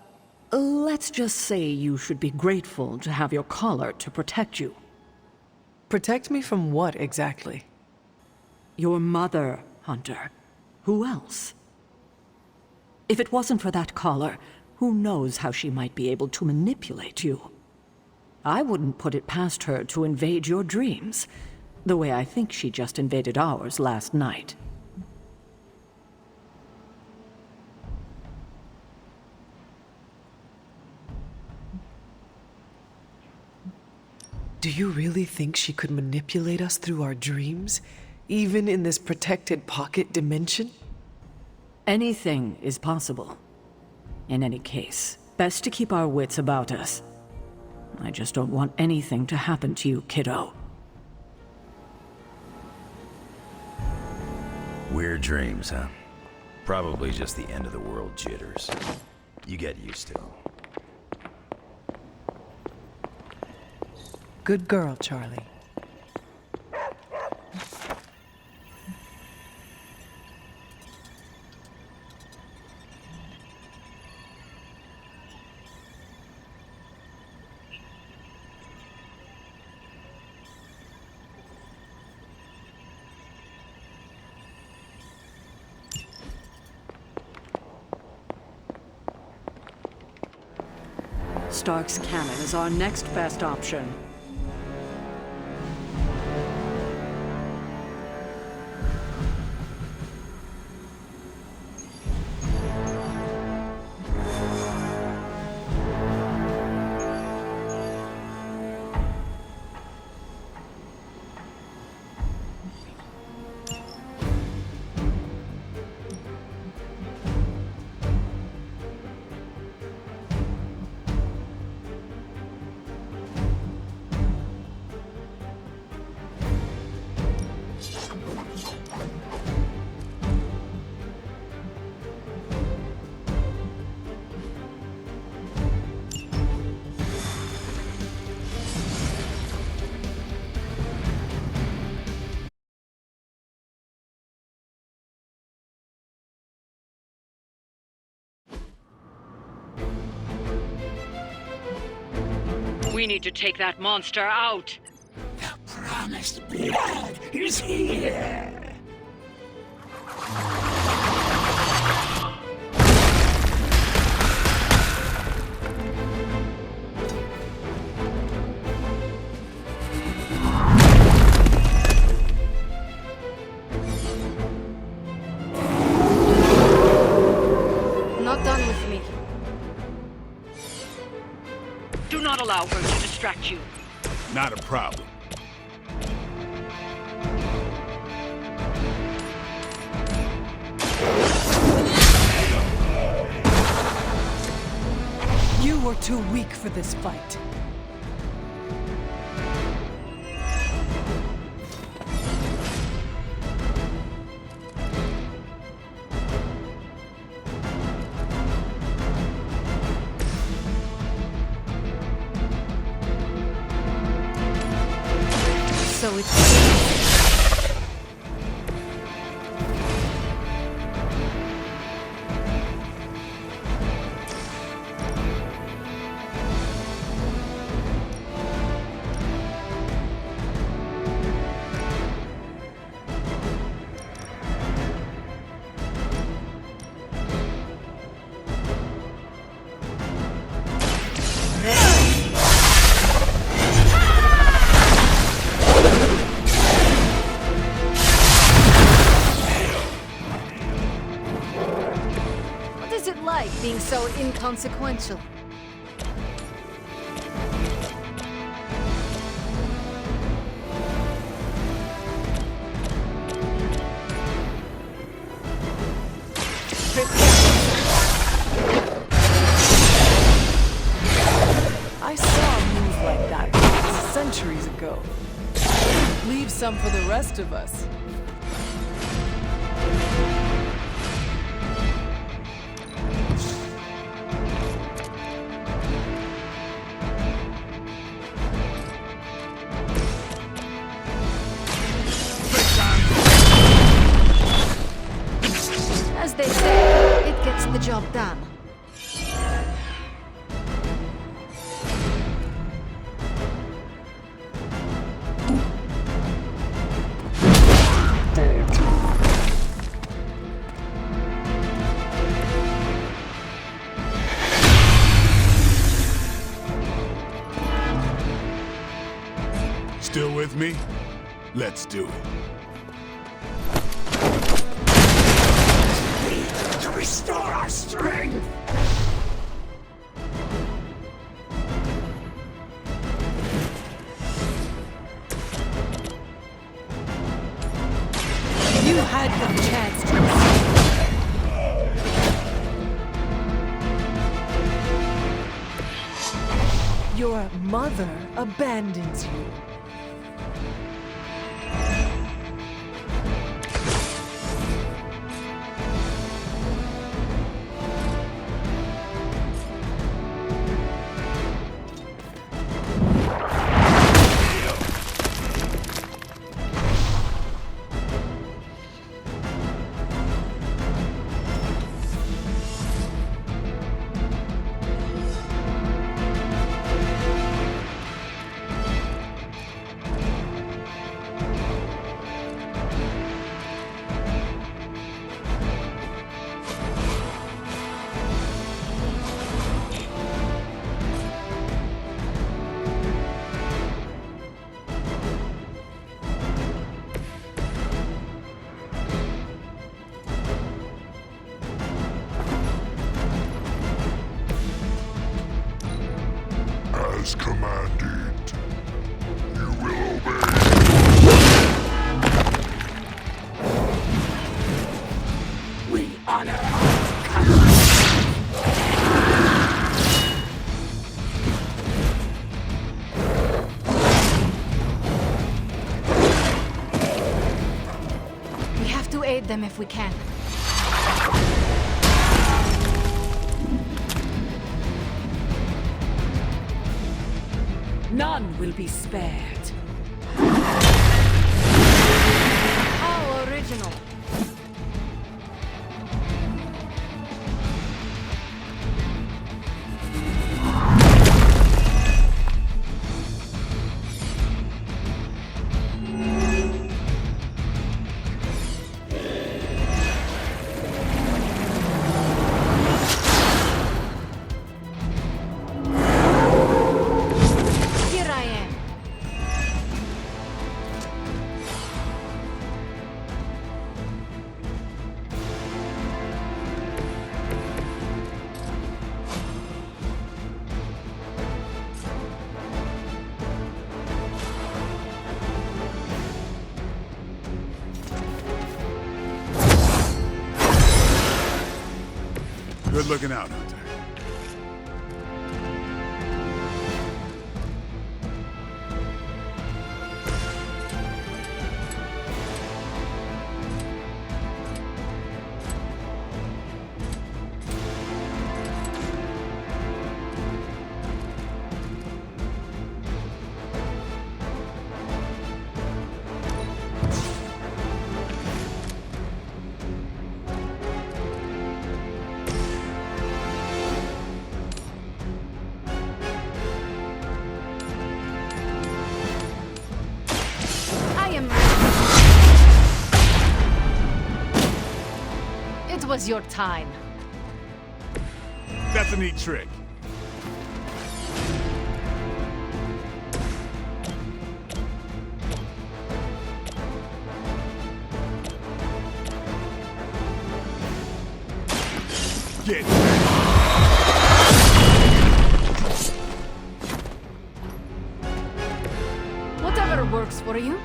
Let's just say you should be grateful to have your collar to protect you. Protect me from what, exactly? Your mother, Hunter. Who else? If it wasn't for that collar, who knows how she might be able to manipulate you? I wouldn't put it past her to invade your dreams, the way I think she just invaded ours last night. Do you really think she could manipulate us through our dreams, even in this protected pocket dimension? Anything is possible. In any case, best to keep our wits about us. I just don't want anything to happen to you, kiddo. Weird dreams, huh? Probably just the end of the world jitters. You get used to them. Good girl, Charlie. Stark's cannon is our next best option. We need to take that monster out. The promised blood is here! Not done with me. Do not allow her to distract you. Not a problem. You were too weak for this fight. So it's... What is it like being so inconsequential? I saw a move like that centuries ago. Leave some for the rest of us. As they say, it gets the job done. Still with me? Let's do it. To restore our strength! You had the chance to escape. Your mother abandons you. As commanded, you will obey. We honor our command. We have to aid them if we can. None will be spared. How original. Good looking out, Hunter. It was your time. That's a neat trick. Get Whatever works for you.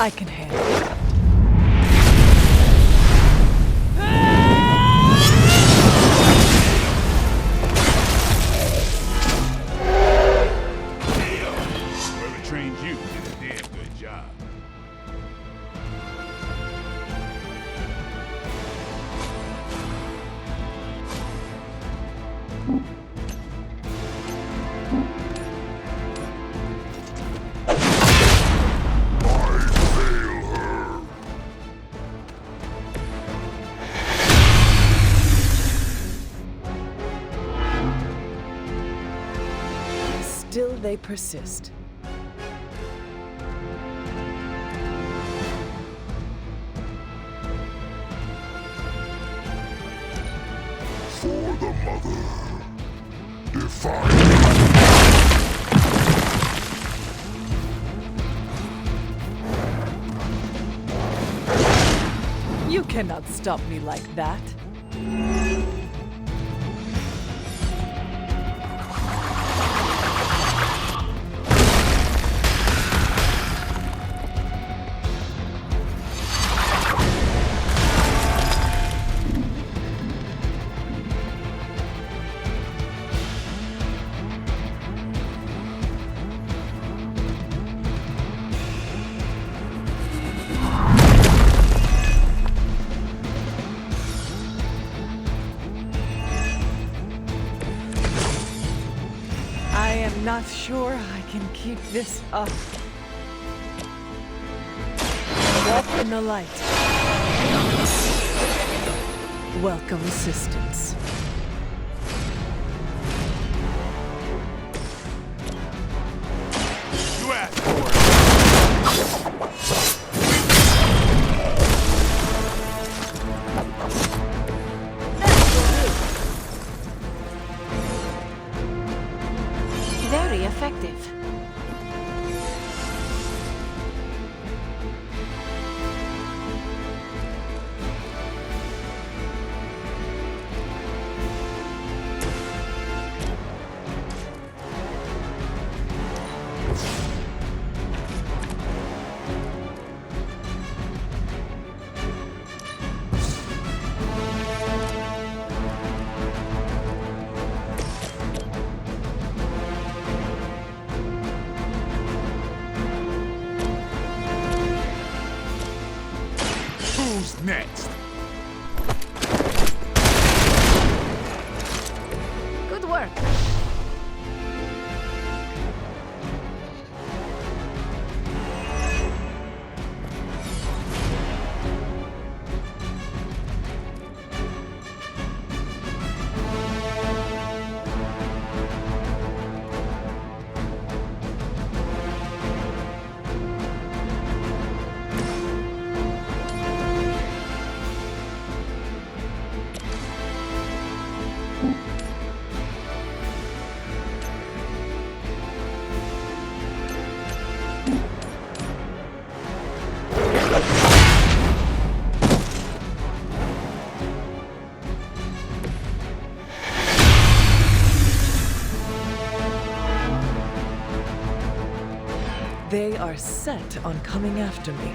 I can handle it. Whoever trained you did a damn good job. Still they persist. For the mother. Define. You cannot stop me like that. I'm not sure I can keep this up. Walk in the light. Welcome assistance. You asked for it. Very effective. Who's next? Good work. They are set on coming after me.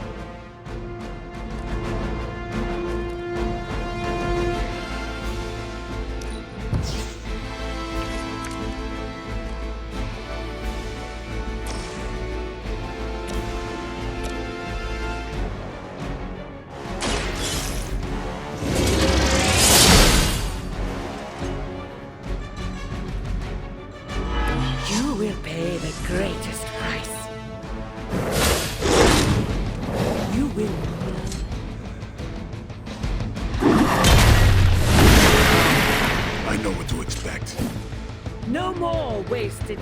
You will pay the greatest price. You will. I know what to expect. No more wasted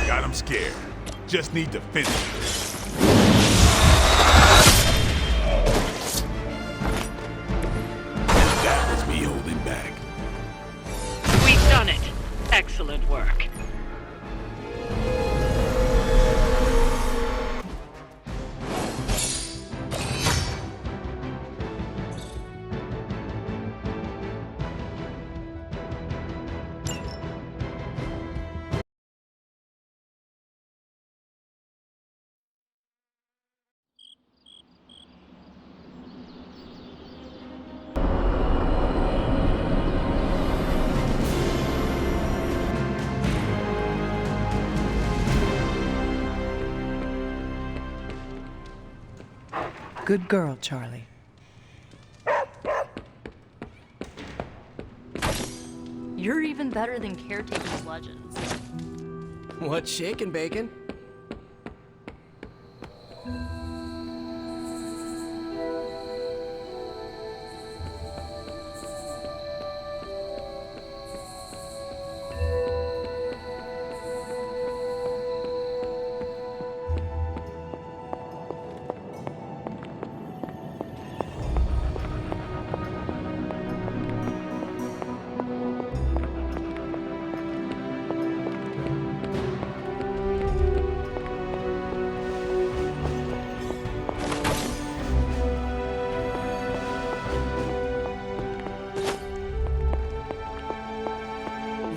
Got him scared. Just need to finish this. That was me holding back. We've done it. Excellent work. Good girl, Charlie. You're even better than Caretaker's legends. What's shaking, Bacon?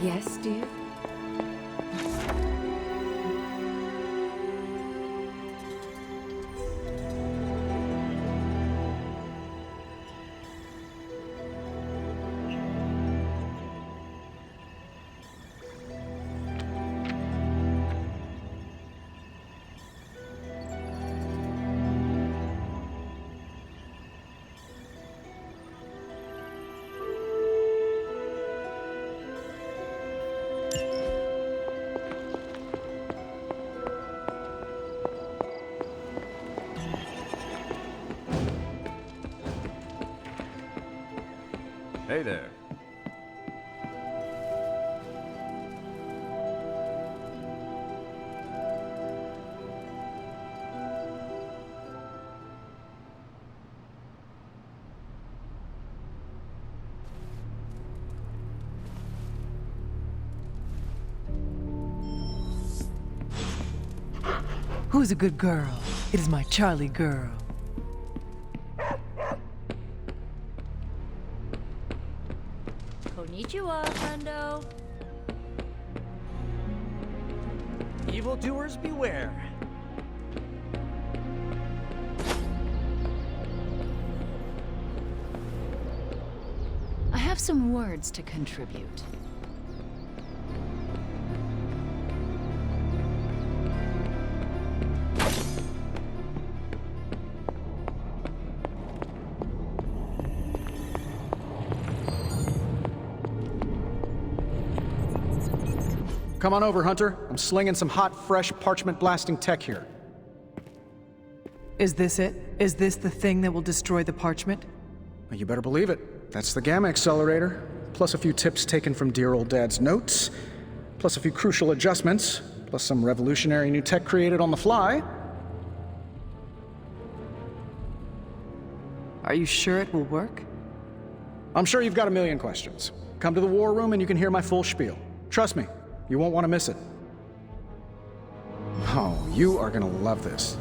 Yes, dear? Hey there. Who's a good girl? It is my Charlie girl. Konnichiwa, friendo. Evildoers beware. I have some words to contribute. Come on over, Hunter. I'm slinging some hot, fresh parchment blasting tech here. Is this it? Is this the thing that will destroy the parchment? Well, you better believe it. That's the Gamma Accelerator. Plus a few tips taken from dear old Dad's notes. Plus a few crucial adjustments. Plus some revolutionary new tech created on the fly. Are you sure it will work? I'm sure you've got a million questions. Come to the war room and you can hear my full spiel. Trust me, you won't want to miss it. Oh, you are gonna love this.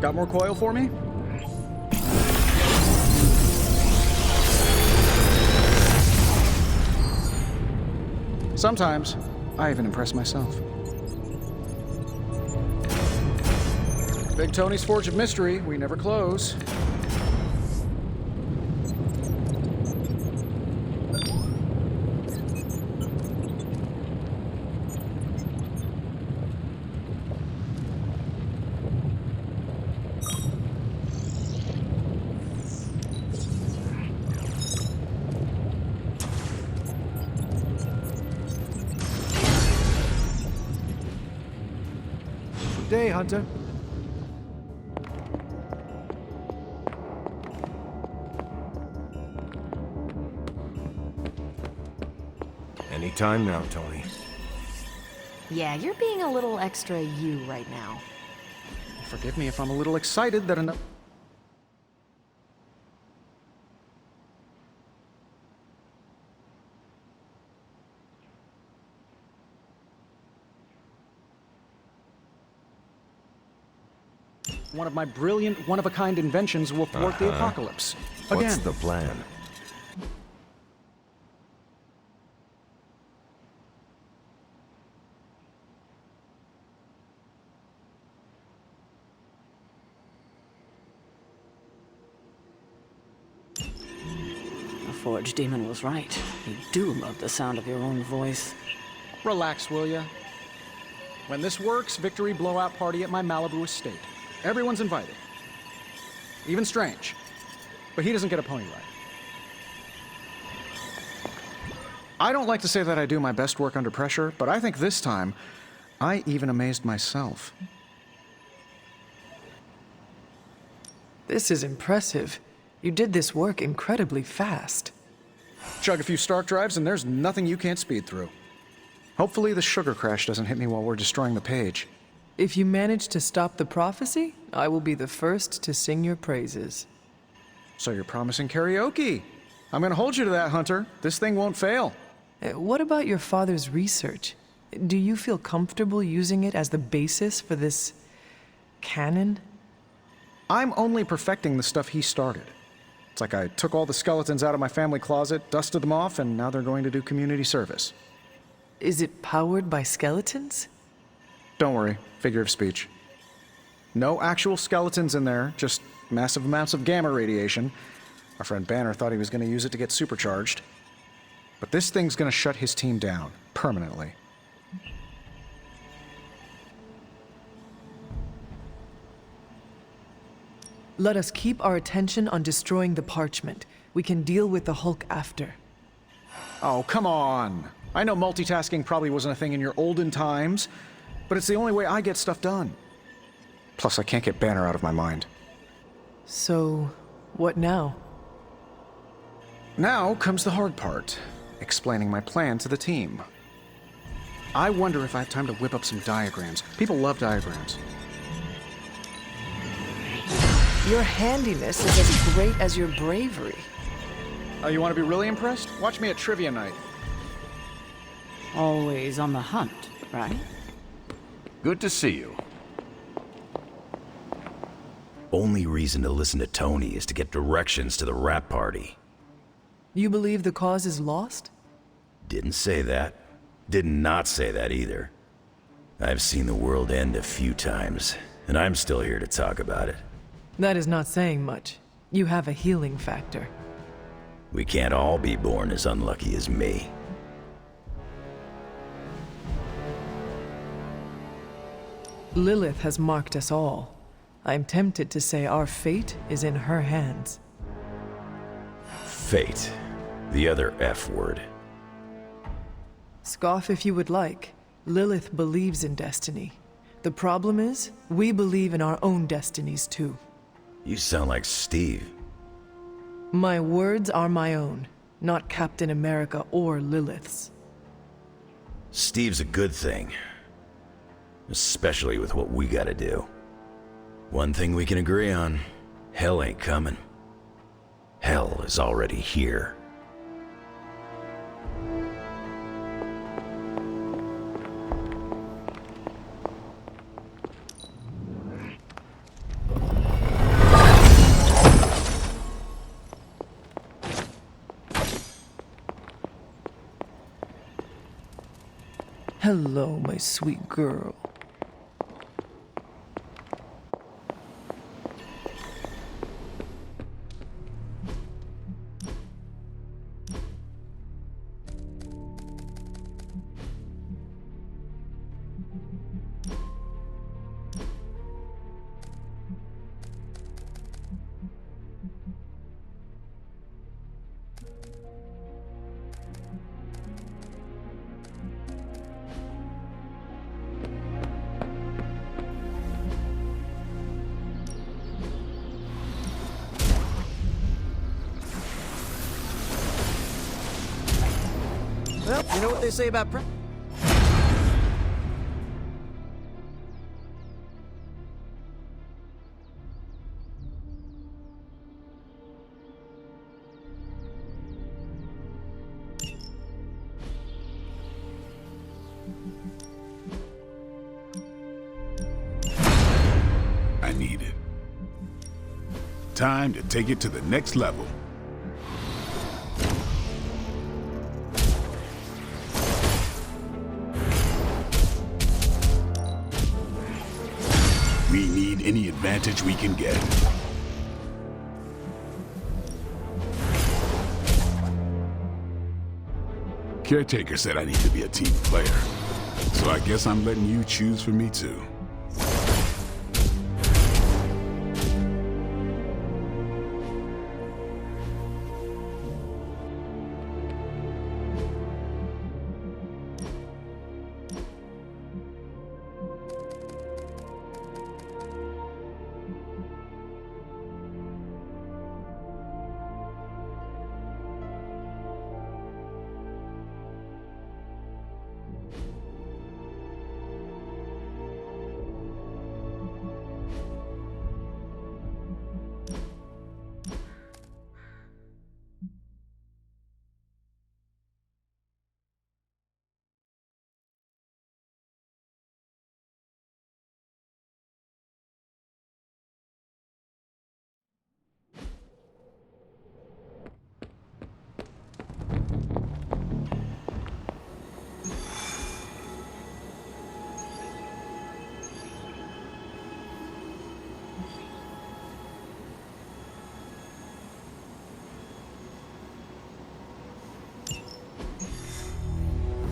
Got more coil for me? Sometimes, I even impress myself. Big Tony's Forge of Mystery, we never close. Good day, Hunter. Anytime now, Tony. Yeah, you're being a little extra you right now. Forgive me if I'm a little excited that enough. One of my brilliant, one-of-a-kind inventions will thwart the apocalypse. Again. What's the plan? The Forge Demon was right. You do love the sound of your own voice. Relax, will ya? When this works, victory blowout party at my Malibu estate. Everyone's invited. Even Strange. But he doesn't get a pony ride. I don't like to say that I do my best work under pressure, but I think this time, I even amazed myself. This is impressive. You did this work incredibly fast. Chug a few Stark drives and there's nothing you can't speed through. Hopefully the sugar crash doesn't hit me while we're destroying the page. If you manage to stop the prophecy, I will be the first to sing your praises. So you're promising karaoke. I'm gonna hold you to that, Hunter. This thing won't fail. What about your father's research? Do you feel comfortable using it as the basis for this canon? I'm only perfecting the stuff he started. It's like I took all the skeletons out of my family closet, dusted them off, and now they're going to do community service. Is it powered by skeletons? Don't worry, figure of speech. No actual skeletons in there, just massive amounts of gamma radiation. Our friend Banner thought he was going to use it to get supercharged. But this thing's going to shut his team down, permanently. Let us keep our attention on destroying the parchment. We can deal with the Hulk after. Oh, come on! I know multitasking probably wasn't a thing in your olden times, but it's the only way I get stuff done. Plus, I can't get Banner out of my mind. So, what now? Now comes the hard part, explaining my plan to the team. I wonder if I have time to whip up some diagrams. People love diagrams. Your handiness is as great as your bravery. Oh, you want to be really impressed? Watch me at trivia night. Always on the hunt, right? Good to see you. Only reason to listen to Tony is to get directions to the rap party. You believe the cause is lost? Didn't say that. Did not say that either. I've seen the world end a few times, and I'm still here to talk about it. That is not saying much. You have a healing factor. We can't all be born as unlucky as me. Lilith has marked us all. I am tempted to say our fate is in her hands. Fate. The other F word. Scoff if you would like. Lilith believes in destiny. The problem is, we believe in our own destinies too. You sound like Steve. My words are my own, not Captain America or Lilith's. Steve's a good thing. Especially with what we gotta do. One thing we can agree on, hell ain't coming. Hell is already here. Hello, my sweet girl. Well, you know what they say about I need it. Time to take it to the next level. We need any advantage we can get. Caretaker said I need to be a team player, so I guess I'm letting you choose for me too.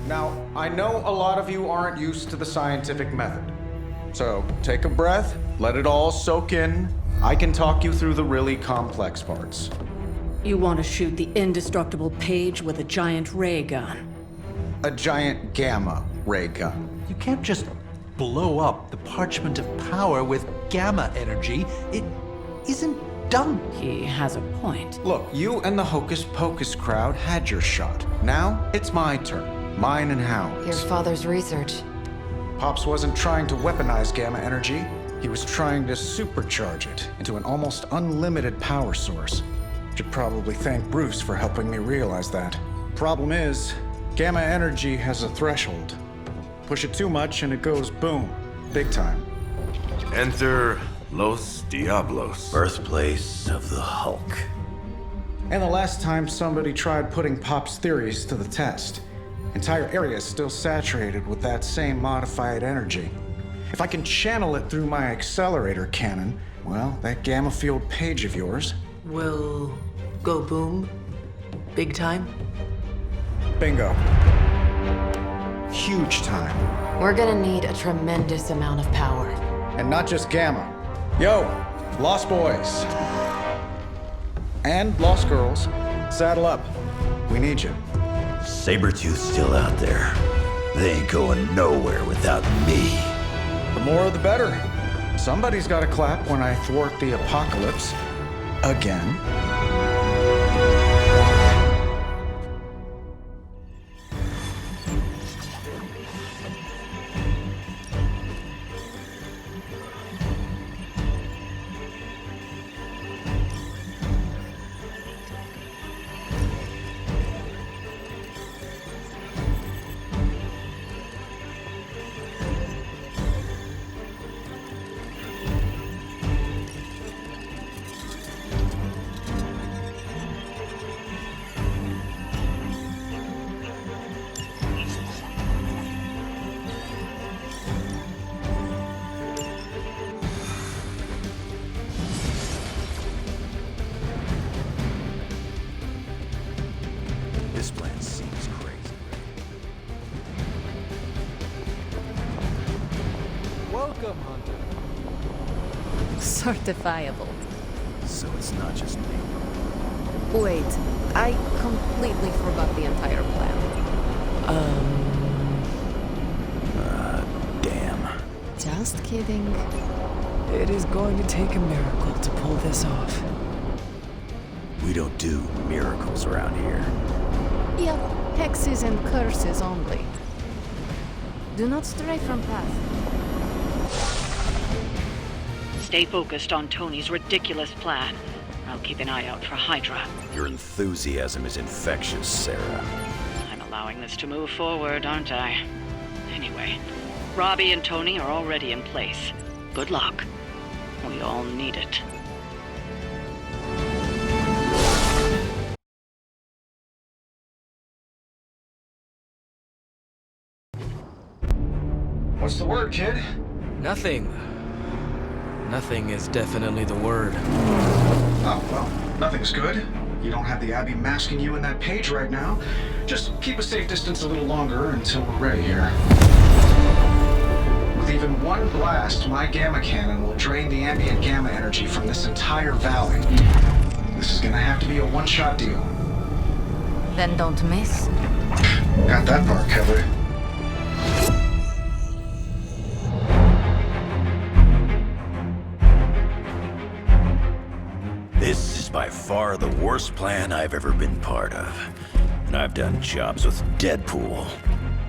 Now, I know a lot of you aren't used to the scientific method. So, take a breath, let it all soak in. I can talk you through the really complex parts. You want to shoot the indestructible page with a giant ray gun. A giant gamma ray gun. You can't just blow up the parchment of power with gamma energy. It isn't done. He has a point. Look, you and the Hocus Pocus crowd had your shot. Now, it's my turn. Mine and Hound's. Your father's research. Pops wasn't trying to weaponize gamma energy. He was trying to supercharge it into an almost unlimited power source. Should probably thank Bruce for helping me realize that. Problem is, gamma energy has a threshold. Push it too much and it goes boom. Big time. Enter Los Diablos. Birthplace of the Hulk. And the last time somebody tried putting Pop's theories to the test, entire area is still saturated with that same modified energy. If I can channel it through my accelerator cannon, well, that gamma-fueled page of yours will go boom? Big time? Bingo. Huge time. We're gonna need a tremendous amount of power. And not just gamma. Yo, Lost Boys. And Lost Girls, saddle up. We need you. Sabretooth's still out there. They ain't going nowhere without me. The more the better. Somebody's gotta clap when I thwart the apocalypse. Again. This plan seems crazy. Welcome, Hunter. Certifiable. So it's not just me. Wait, I completely forgot the entire plan. Damn. Just kidding. It is going to take a miracle to pull this off. We don't do miracles around here. Yep, hexes and curses only. Do not stray from path. Stay focused on Tony's ridiculous plan. I'll keep an eye out for Hydra. Your enthusiasm is infectious, Sarah. I'm allowing this to move forward, aren't I? Anyway, Robbie and Tony are already in place. Good luck. We all need it. What's the word, kid? Nothing. Nothing is definitely the word. Oh, well, nothing's good. You don't have the Abbey masking you in that page right now. Just keep a safe distance a little longer until we're ready here. With even one blast, my gamma cannon will drain the ambient gamma energy from this entire valley. This is gonna have to be a one-shot deal. Then don't miss. Got that part covered. This is by far the worst plan I've ever been part of. And I've done jobs with Deadpool.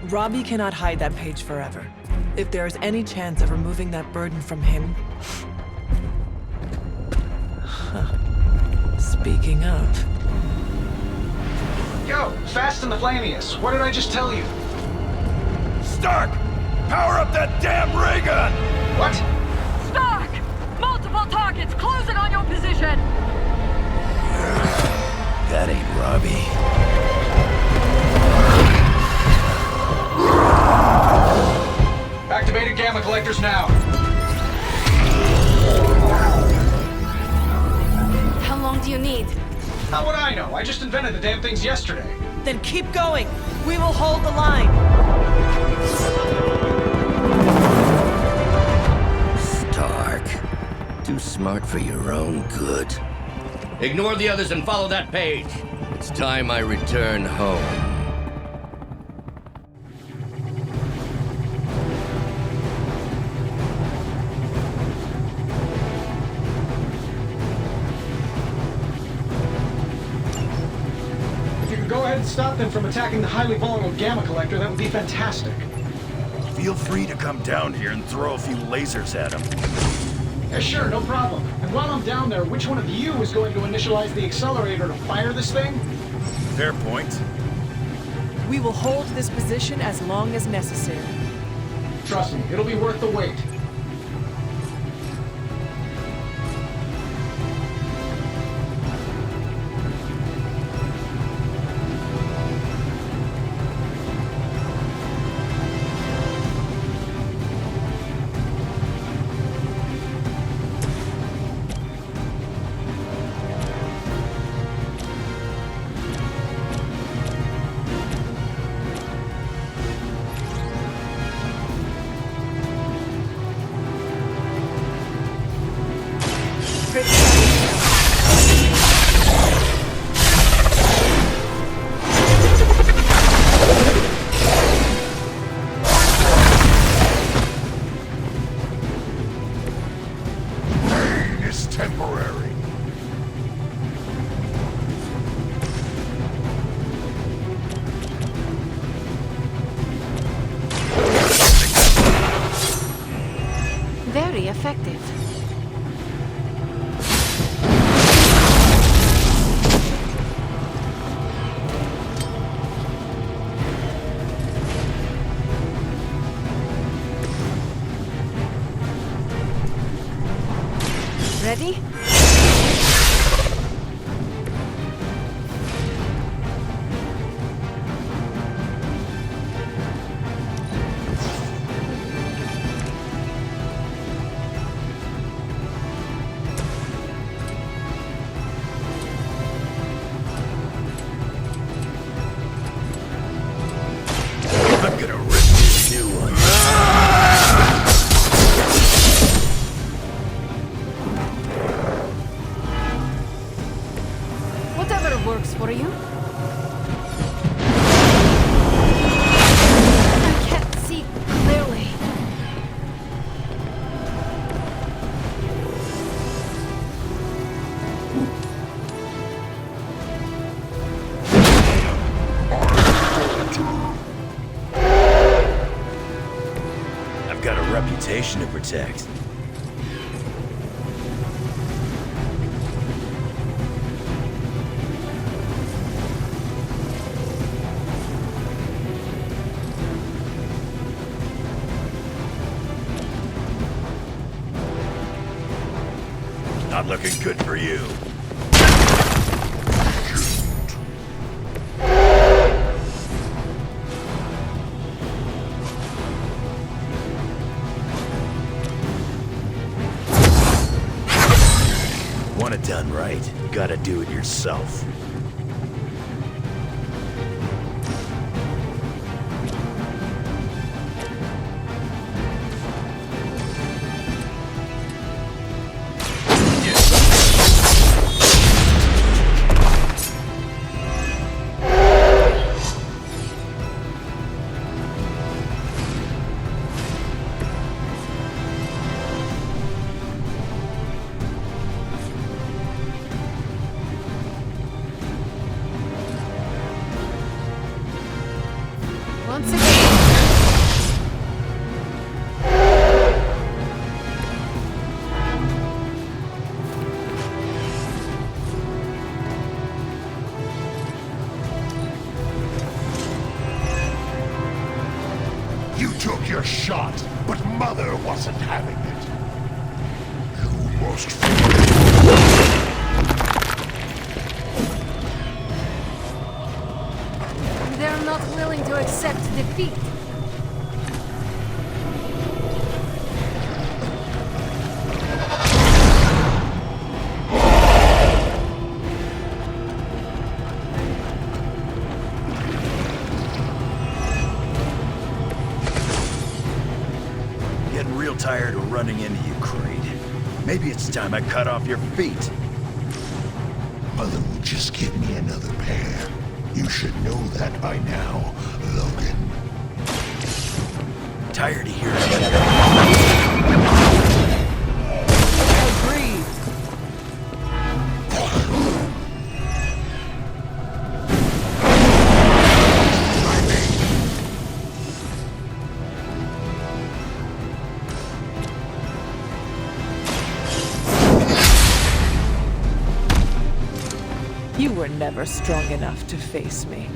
Robbie cannot hide that page forever. If there is any chance of removing that burden from him... Speaking of... Yo, Fast and the Flamius, what did I just tell you? Stark! Power up that damn ray gun! What? Stark! Multiple targets closing on your position! That ain't Robbie. Activated gamma collectors now. How long do you need? How would I know? I just invented the damn things yesterday. Then keep going. We will hold the line. Stark. Too smart for your own good. Ignore the others and follow that page. It's time I return home. If you could go ahead and stop them from attacking the highly vulnerable gamma collector, that would be fantastic. Feel free to come down here and throw a few lasers at him. Yeah, sure, no problem. And while I'm down there, which one of you is going to initialize the accelerator to fire this thing? Fair point. We will hold this position as long as necessary. Trust me, it'll be worth the wait. Pain is temporary. Very effective. Ready? you? I can't see clearly. I've got a reputation to protect. Not looking good for you. Want it done right, you gotta do it yourself. Once again. You took your shot, but Mother wasn't having it. You most They're not willing to accept defeat. Getting real tired of running into you, Creed. Maybe it's time I cut off your feet. Mother will just give me another pair. You should know that by now, Logan. Tired of hearing Agreed. You were never strong enough to face me.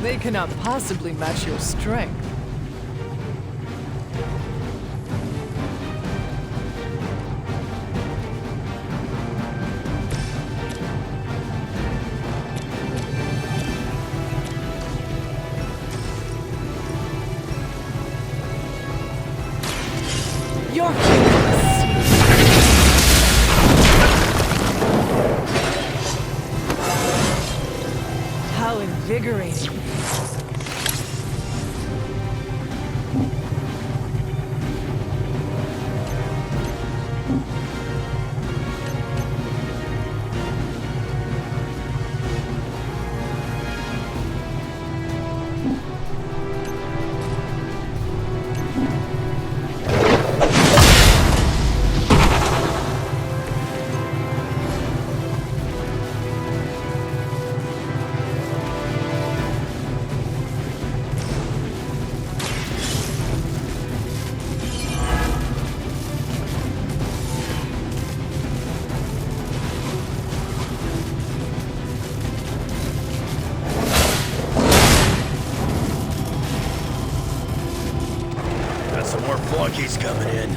They cannot possibly match your strength. You're how invigorating. Some more flunkies coming in.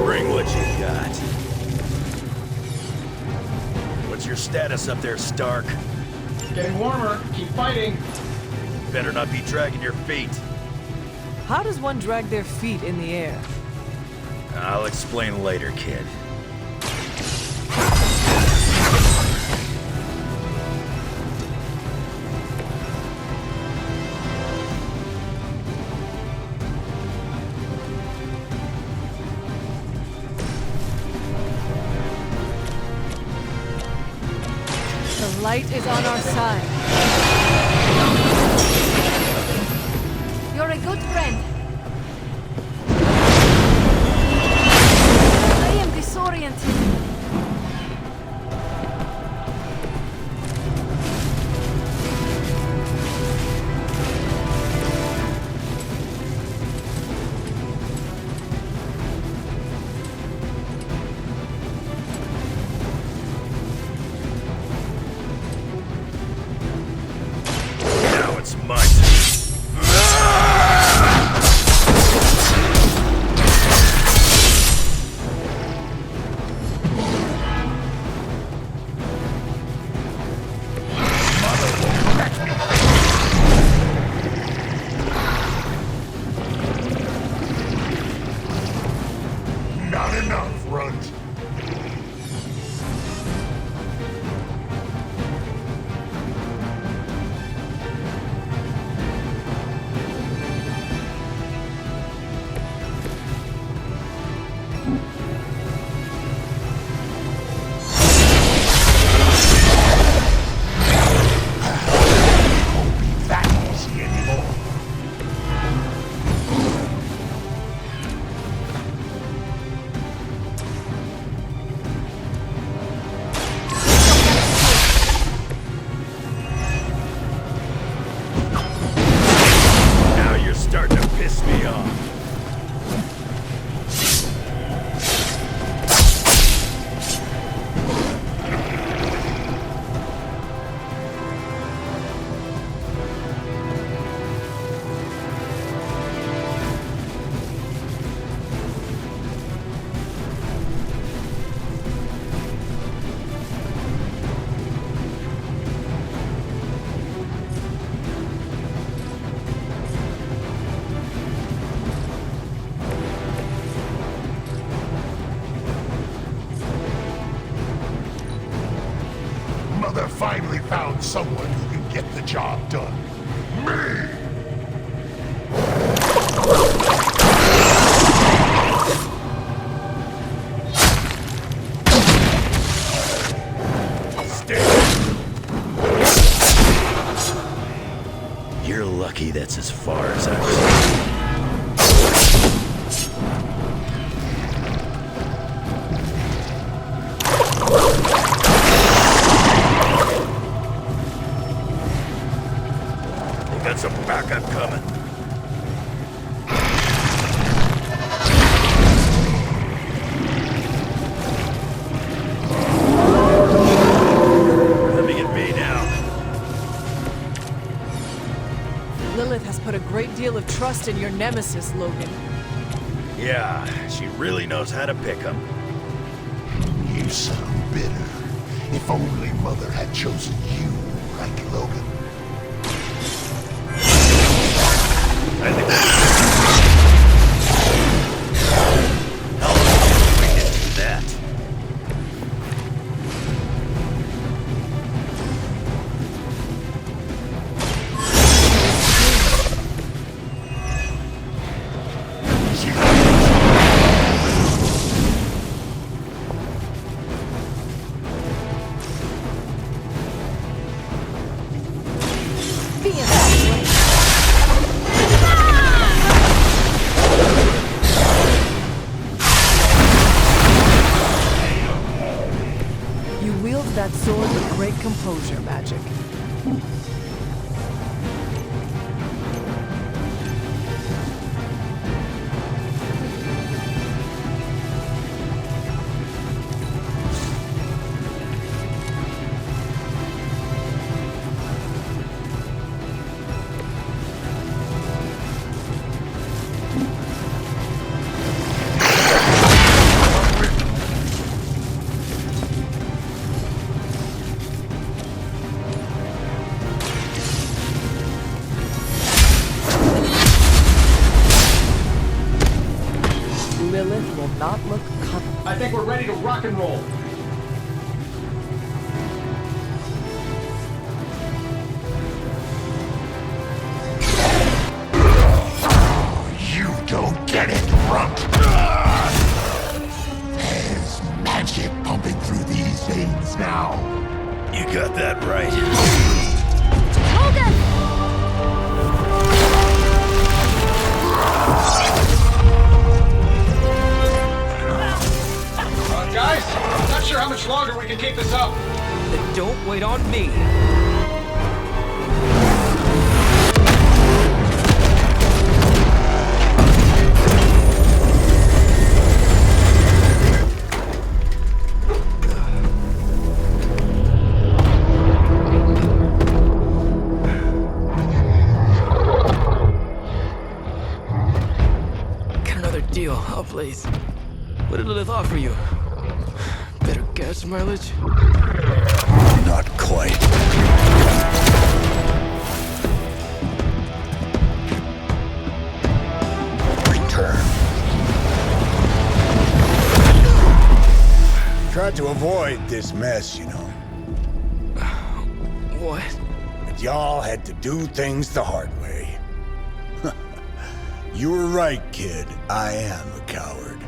Bring what you got. What's your status up there, Stark? Getting warmer. Keep fighting. Better not be dragging your feet. How does one drag their feet in the air? I'll explain later, kid. The light is on our side. You're a good friend. I am disoriented. Now it's my turn. Not enough, Runt. Won't be that easy anymore. Now you're starting to piss me off. Mother finally found someone who can get the job done. Me! You're lucky that's as far as I They got some backup coming. Coming at me now. Lilith has put a great deal of trust in your nemesis, Logan. Yeah, she really knows how to pick 'em. You sound bitter. If only Mother had chosen you, like Logan. I think how long we can do that? You wield that sword with great composure, Magik. Lilith will not look cuddly. I think we're ready to rock and roll. You don't get it, runt! There's magic pumping through these veins now. You got that right. Guys, I'm not sure how much longer we can keep this up. Then don't wait on me. Get another deal, oh please. What did Lilith offer you? Better gas mileage? Not quite. Return. Tried to avoid this mess, you know. What? But y'all had to do things the hard way. You were right, kid. I am a coward.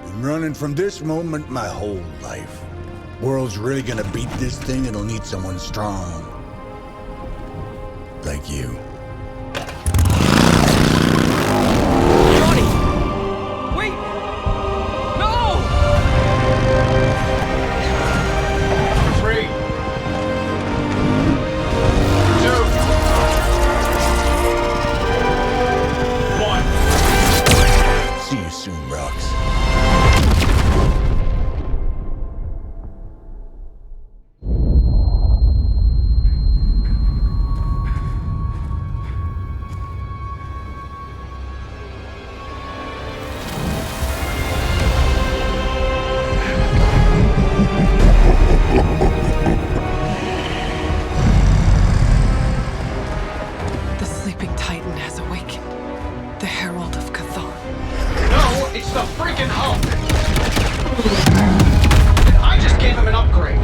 Been running from this moment my whole life. World's really gonna beat this thing, it'll need someone strong. Like you. Johnny! Wait! No! 3, 2, 1. See you soon, Rocks. The sleeping titan has awakened. The herald of Chthon. No, it's the freaking Hulk! And I just gave him an upgrade.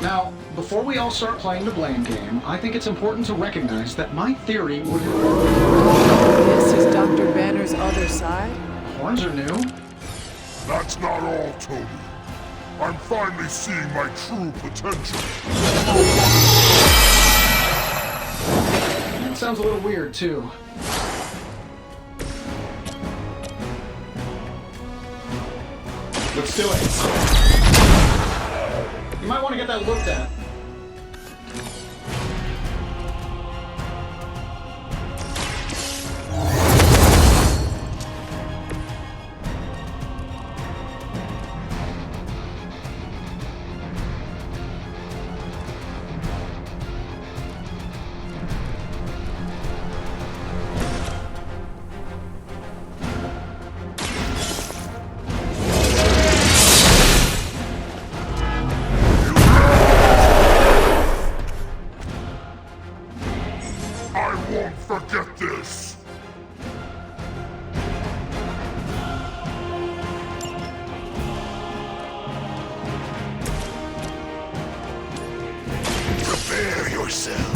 Now, before we all start playing the blame game, I think it's important to recognize that my theory would... This is Dr. Banner's other side? Horns are new. That's not all, Tony. I'm finally seeing my true potential. That sounds a little weird, too. Let's do it. You might want to get that looked at. Forget this! Prepare yourself!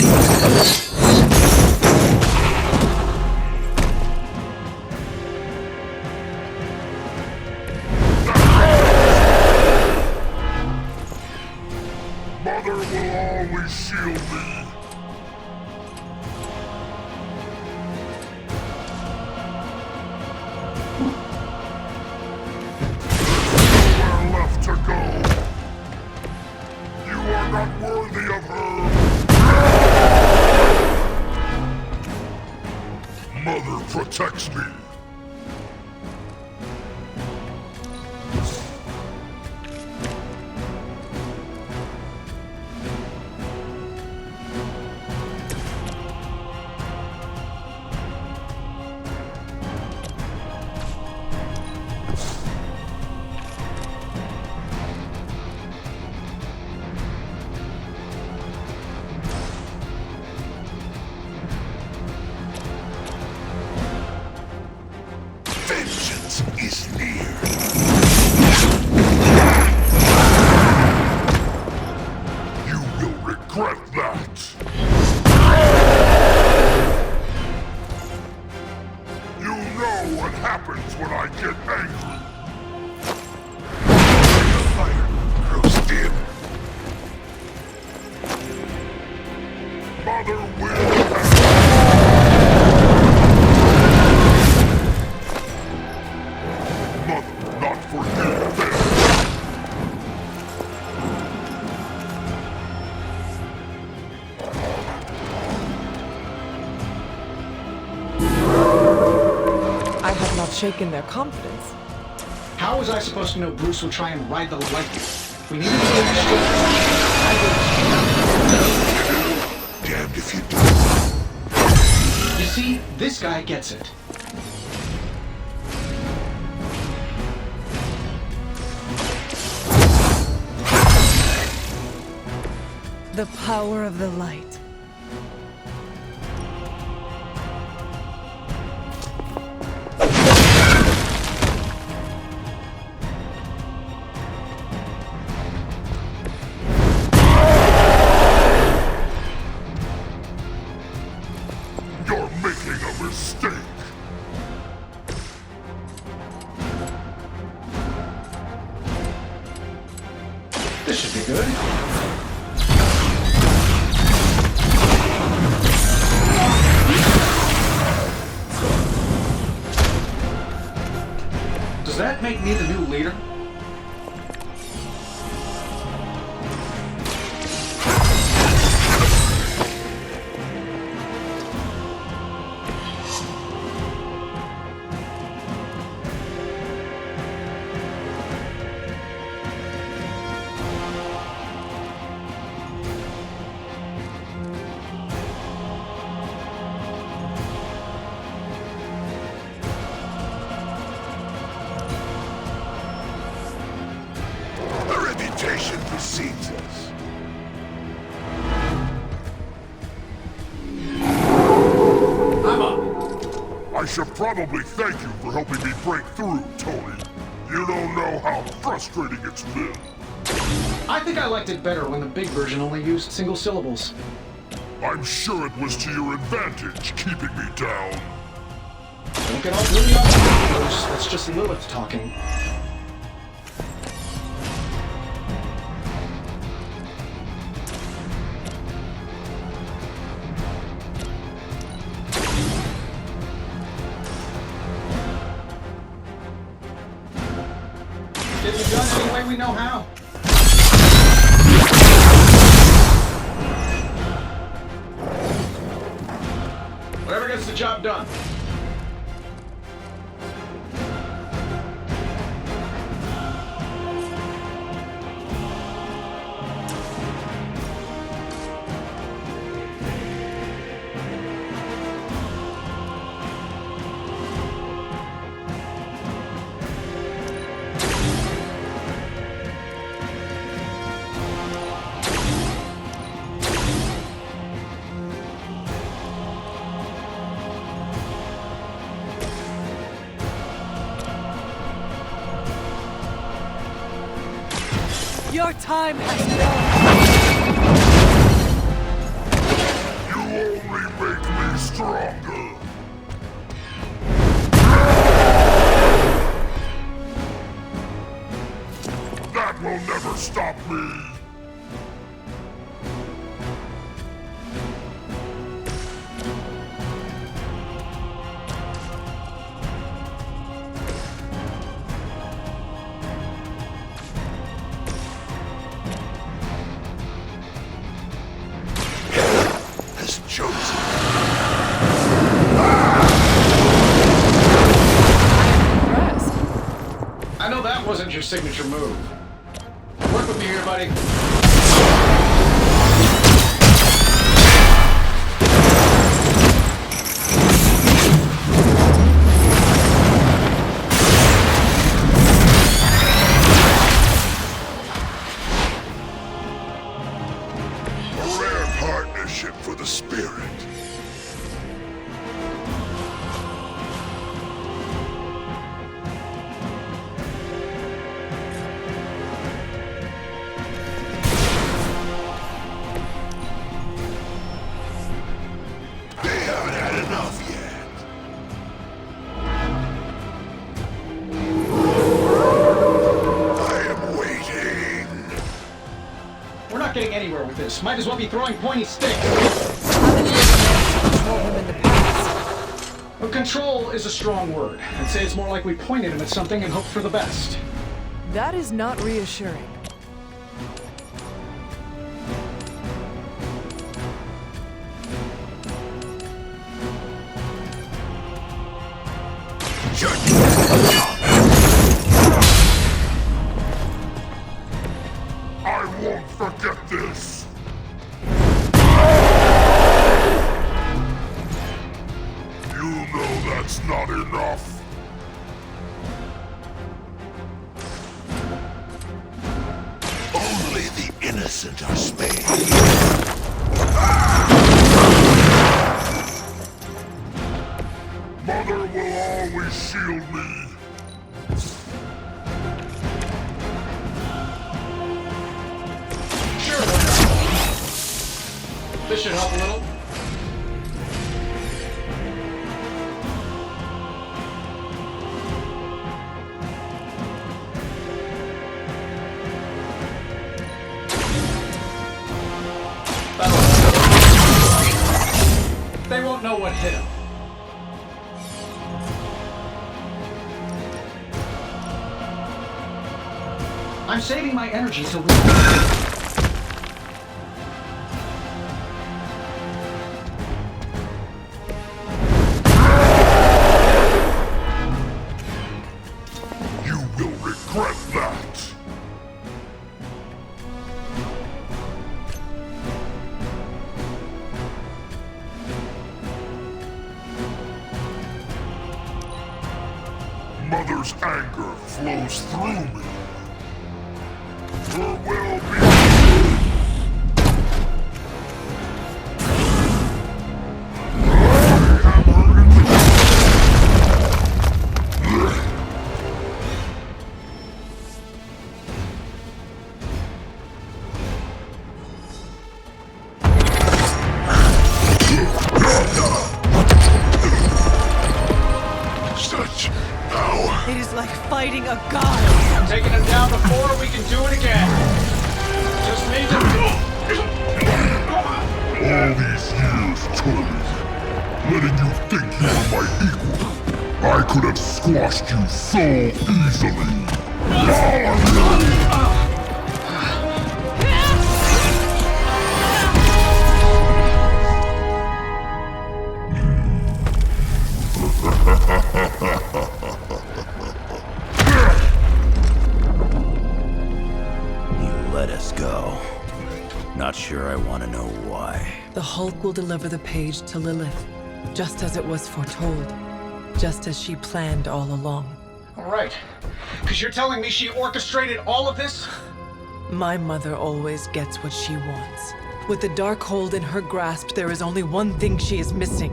Mother will always shield me. To go. You are not worthy of her. Mother protects me. regret that. You know what happens when I get angry. The fire grows dim. Mother will have... Mother, not for you, then. I have not shaken their confidence. How was I supposed to know Bruce would try and ride the lightning? We needed to go Damned if you do. You see, this guy gets it. The power of the light. You're making a mistake. This should be good. Does that make me the new leader? The reputation precedes us. I'm up. I should probably thank you for helping me break through, Tony. You don't know how frustrating it's been. I think I liked it better when the big version only used single syllables. I'm sure it was to your advantage keeping me down. Don't get all really upset, Bruce. That's just Lilith talking. Get it done any way we know how. Whatever gets the job done. Your time has come. You only make me stronger. That will never stop me. Has chosen. I know that wasn't your signature move. Work with me here, buddy. A rare partnership for the spirit. anywhere with this. Might as well be throwing pointy sticks. Haven't you managed to control him in the past? Well, control is a strong word. I'd say it's more like we pointed him at something and hoped for the best. That is not reassuring. I won't forget this! You know that's not enough! Only the innocent are spared. Mother will always shield me. Sure. This should help a little. They won't know what hit him. I'm saving my energy till we... You will regret that! Mother's anger flows through me. Her will be... Such power. It is like fighting a god. I'm taking him down before we can do it again. Just need to... All these years, Tony, letting you think you were my equal, I could have squashed you so easily. You let us go. Not sure I want to know why. The Hulk will deliver the page to Lilith, just as it was foretold, just as she planned all along. All right. Because you're telling me she orchestrated all of this? My mother always gets what she wants. With the Darkhold in her grasp, there is only one thing she is missing.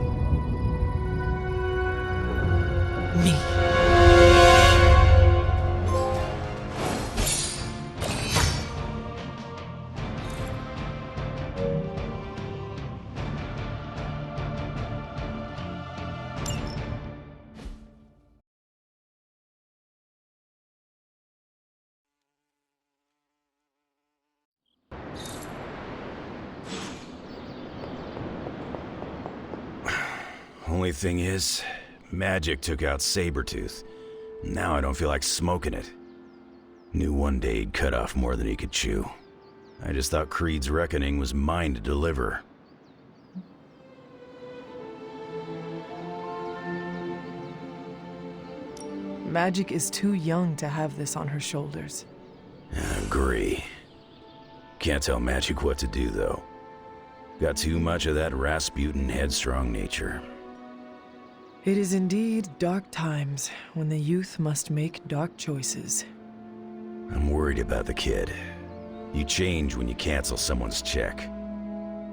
Me. Only thing is, Magik took out Sabretooth. Now I don't feel like smoking it. Knew one day he'd cut off more than he could chew. I just thought Creed's reckoning was mine to deliver. Magik is too young to have this on her shoulders. I agree. Can't tell Magik what to do, though. Got too much of that Rasputin headstrong nature. It is indeed dark times when the youth must make dark choices. I'm worried about the kid. You change when you cancel someone's check.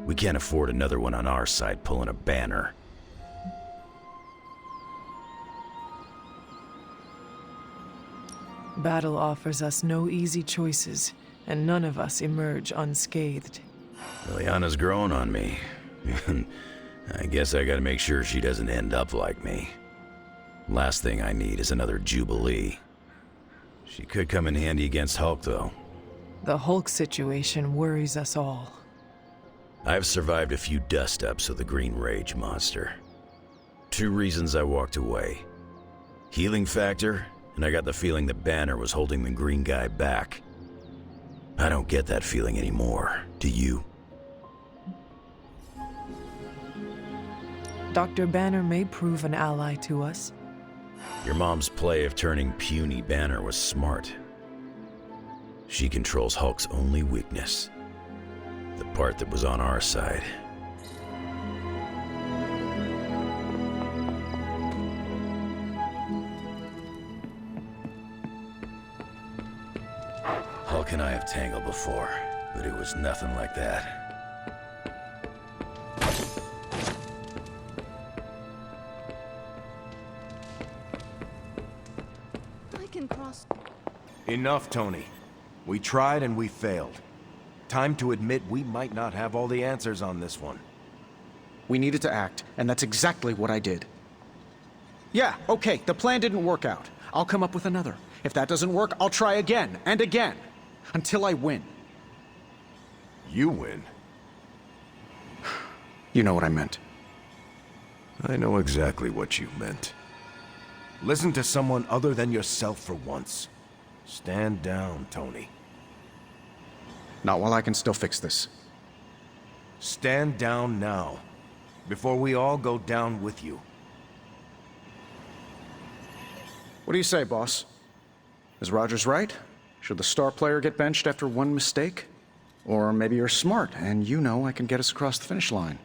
We can't afford another one on our side pulling a banner. Battle offers us no easy choices, and none of us emerge unscathed. Liliana's growing on me. I guess I gotta make sure she doesn't end up like me. Last thing I need is another Jubilee. She could come in handy against Hulk, though. The Hulk situation worries us all. I've survived a few dust-ups of the Green Rage monster. 2 reasons I walked away. Healing factor, and I got the feeling that Banner was holding the green guy back. I don't get that feeling anymore. Do you? Dr. Banner may prove an ally to us. Your mom's play of turning puny Banner was smart. She controls Hulk's only weakness. The part that was on our side. Hulk and I have tangled before, but it was nothing like that. I can cross. Enough, Tony. We tried and we failed. Time to admit we might not have all the answers on this one. We needed to act, and that's exactly what I did. Yeah, okay, the plan didn't work out. I'll come up with another. If that doesn't work, I'll try again and again. Until I win. You win? You know what I meant. I know exactly what you meant. Listen to someone other than yourself for once. Stand down, Tony. Not while I can still fix this. Stand down now, before we all go down with you. What do you say, boss? Is Rogers right? Should the star player get benched after one mistake? Or maybe you're smart, and you know I can get us across the finish line.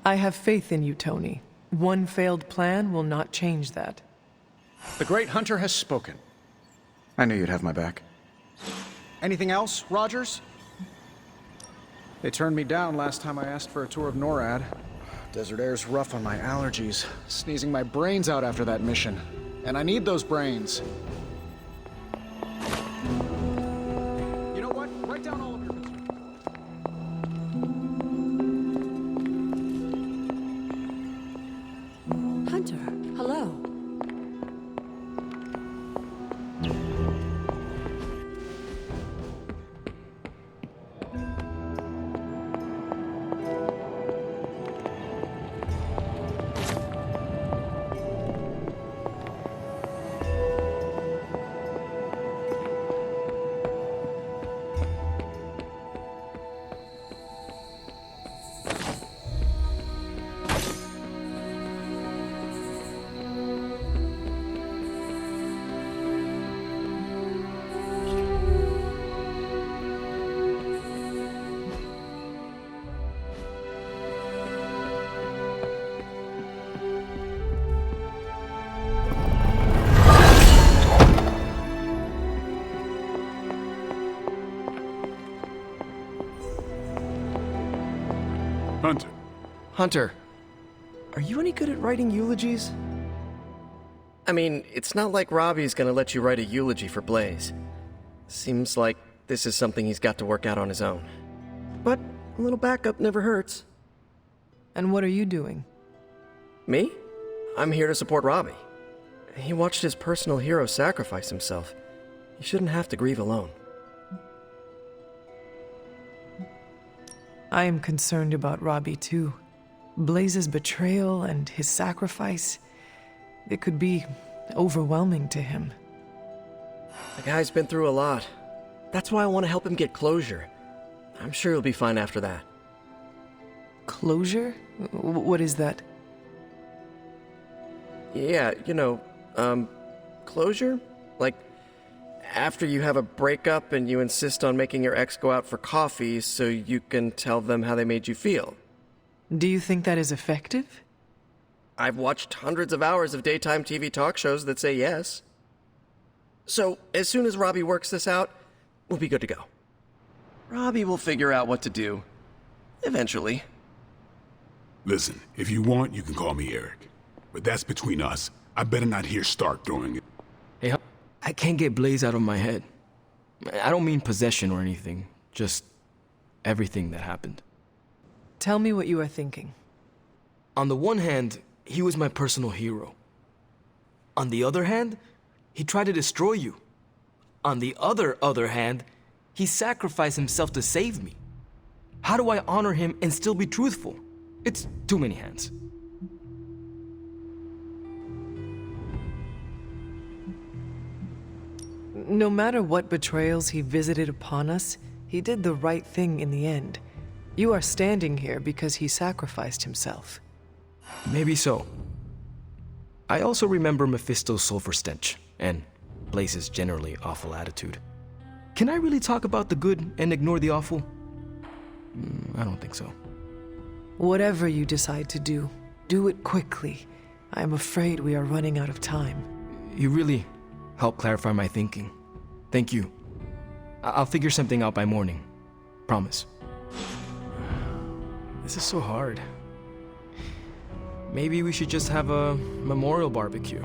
I have faith in you, Tony. One failed plan will not change that. The great hunter has spoken. I knew you'd have my back. Anything else, Rogers? They turned me down last time I asked for a tour of NORAD. Desert air's rough on my allergies. Sneezing my brains out after that mission. And I need those brains. You know what? Write down all of your concerns. Hunter, hello. Hunter. Hunter, are you any good at writing eulogies? I mean, it's not like Robbie's gonna let you write a eulogy for Blaze. Seems like this is something he's got to work out on his own. But a little backup never hurts. And what are you doing? Me? I'm here to support Robbie. He watched his personal hero sacrifice himself. He shouldn't have to grieve alone. I am concerned about Robbie too. Blaze's betrayal and his sacrifice, it could be overwhelming to him. The guy's been through a lot. That's why I want to help him get closure. I'm sure he'll be fine after that. Closure? What is that? Yeah, closure? Like, after you have a breakup and you insist on making your ex go out for coffee so you can tell them how they made you feel. Do you think that is effective? I've watched hundreds of hours of daytime TV talk shows that say yes. So, as soon as Robbie works this out, we'll be good to go. Robbie will figure out what to do. Eventually. Listen, if you want, you can call me Eric. But that's between us. I better not hear Stark throwing it. Hey, I can't get Blaze out of my head. I don't mean possession or anything, just everything that happened. Tell me what you are thinking. On the one hand, he was my personal hero. On the other hand, he tried to destroy you. On the other hand, He sacrificed himself to save me. How do I honor him and still be truthful? It's too many hands. No matter what betrayals he visited upon us, he did the right thing in the end. You are standing here because he sacrificed himself. Maybe so. I also remember Mephisto's sulfur stench, and Blaze's generally awful attitude. Can I really talk about the good and ignore the awful? I don't think so. Whatever you decide to do, do it quickly. I am afraid we are running out of time. You really helped clarify my thinking. Thank you. I'll figure something out by morning. Promise. This is so hard. Maybe we should just have a memorial barbecue.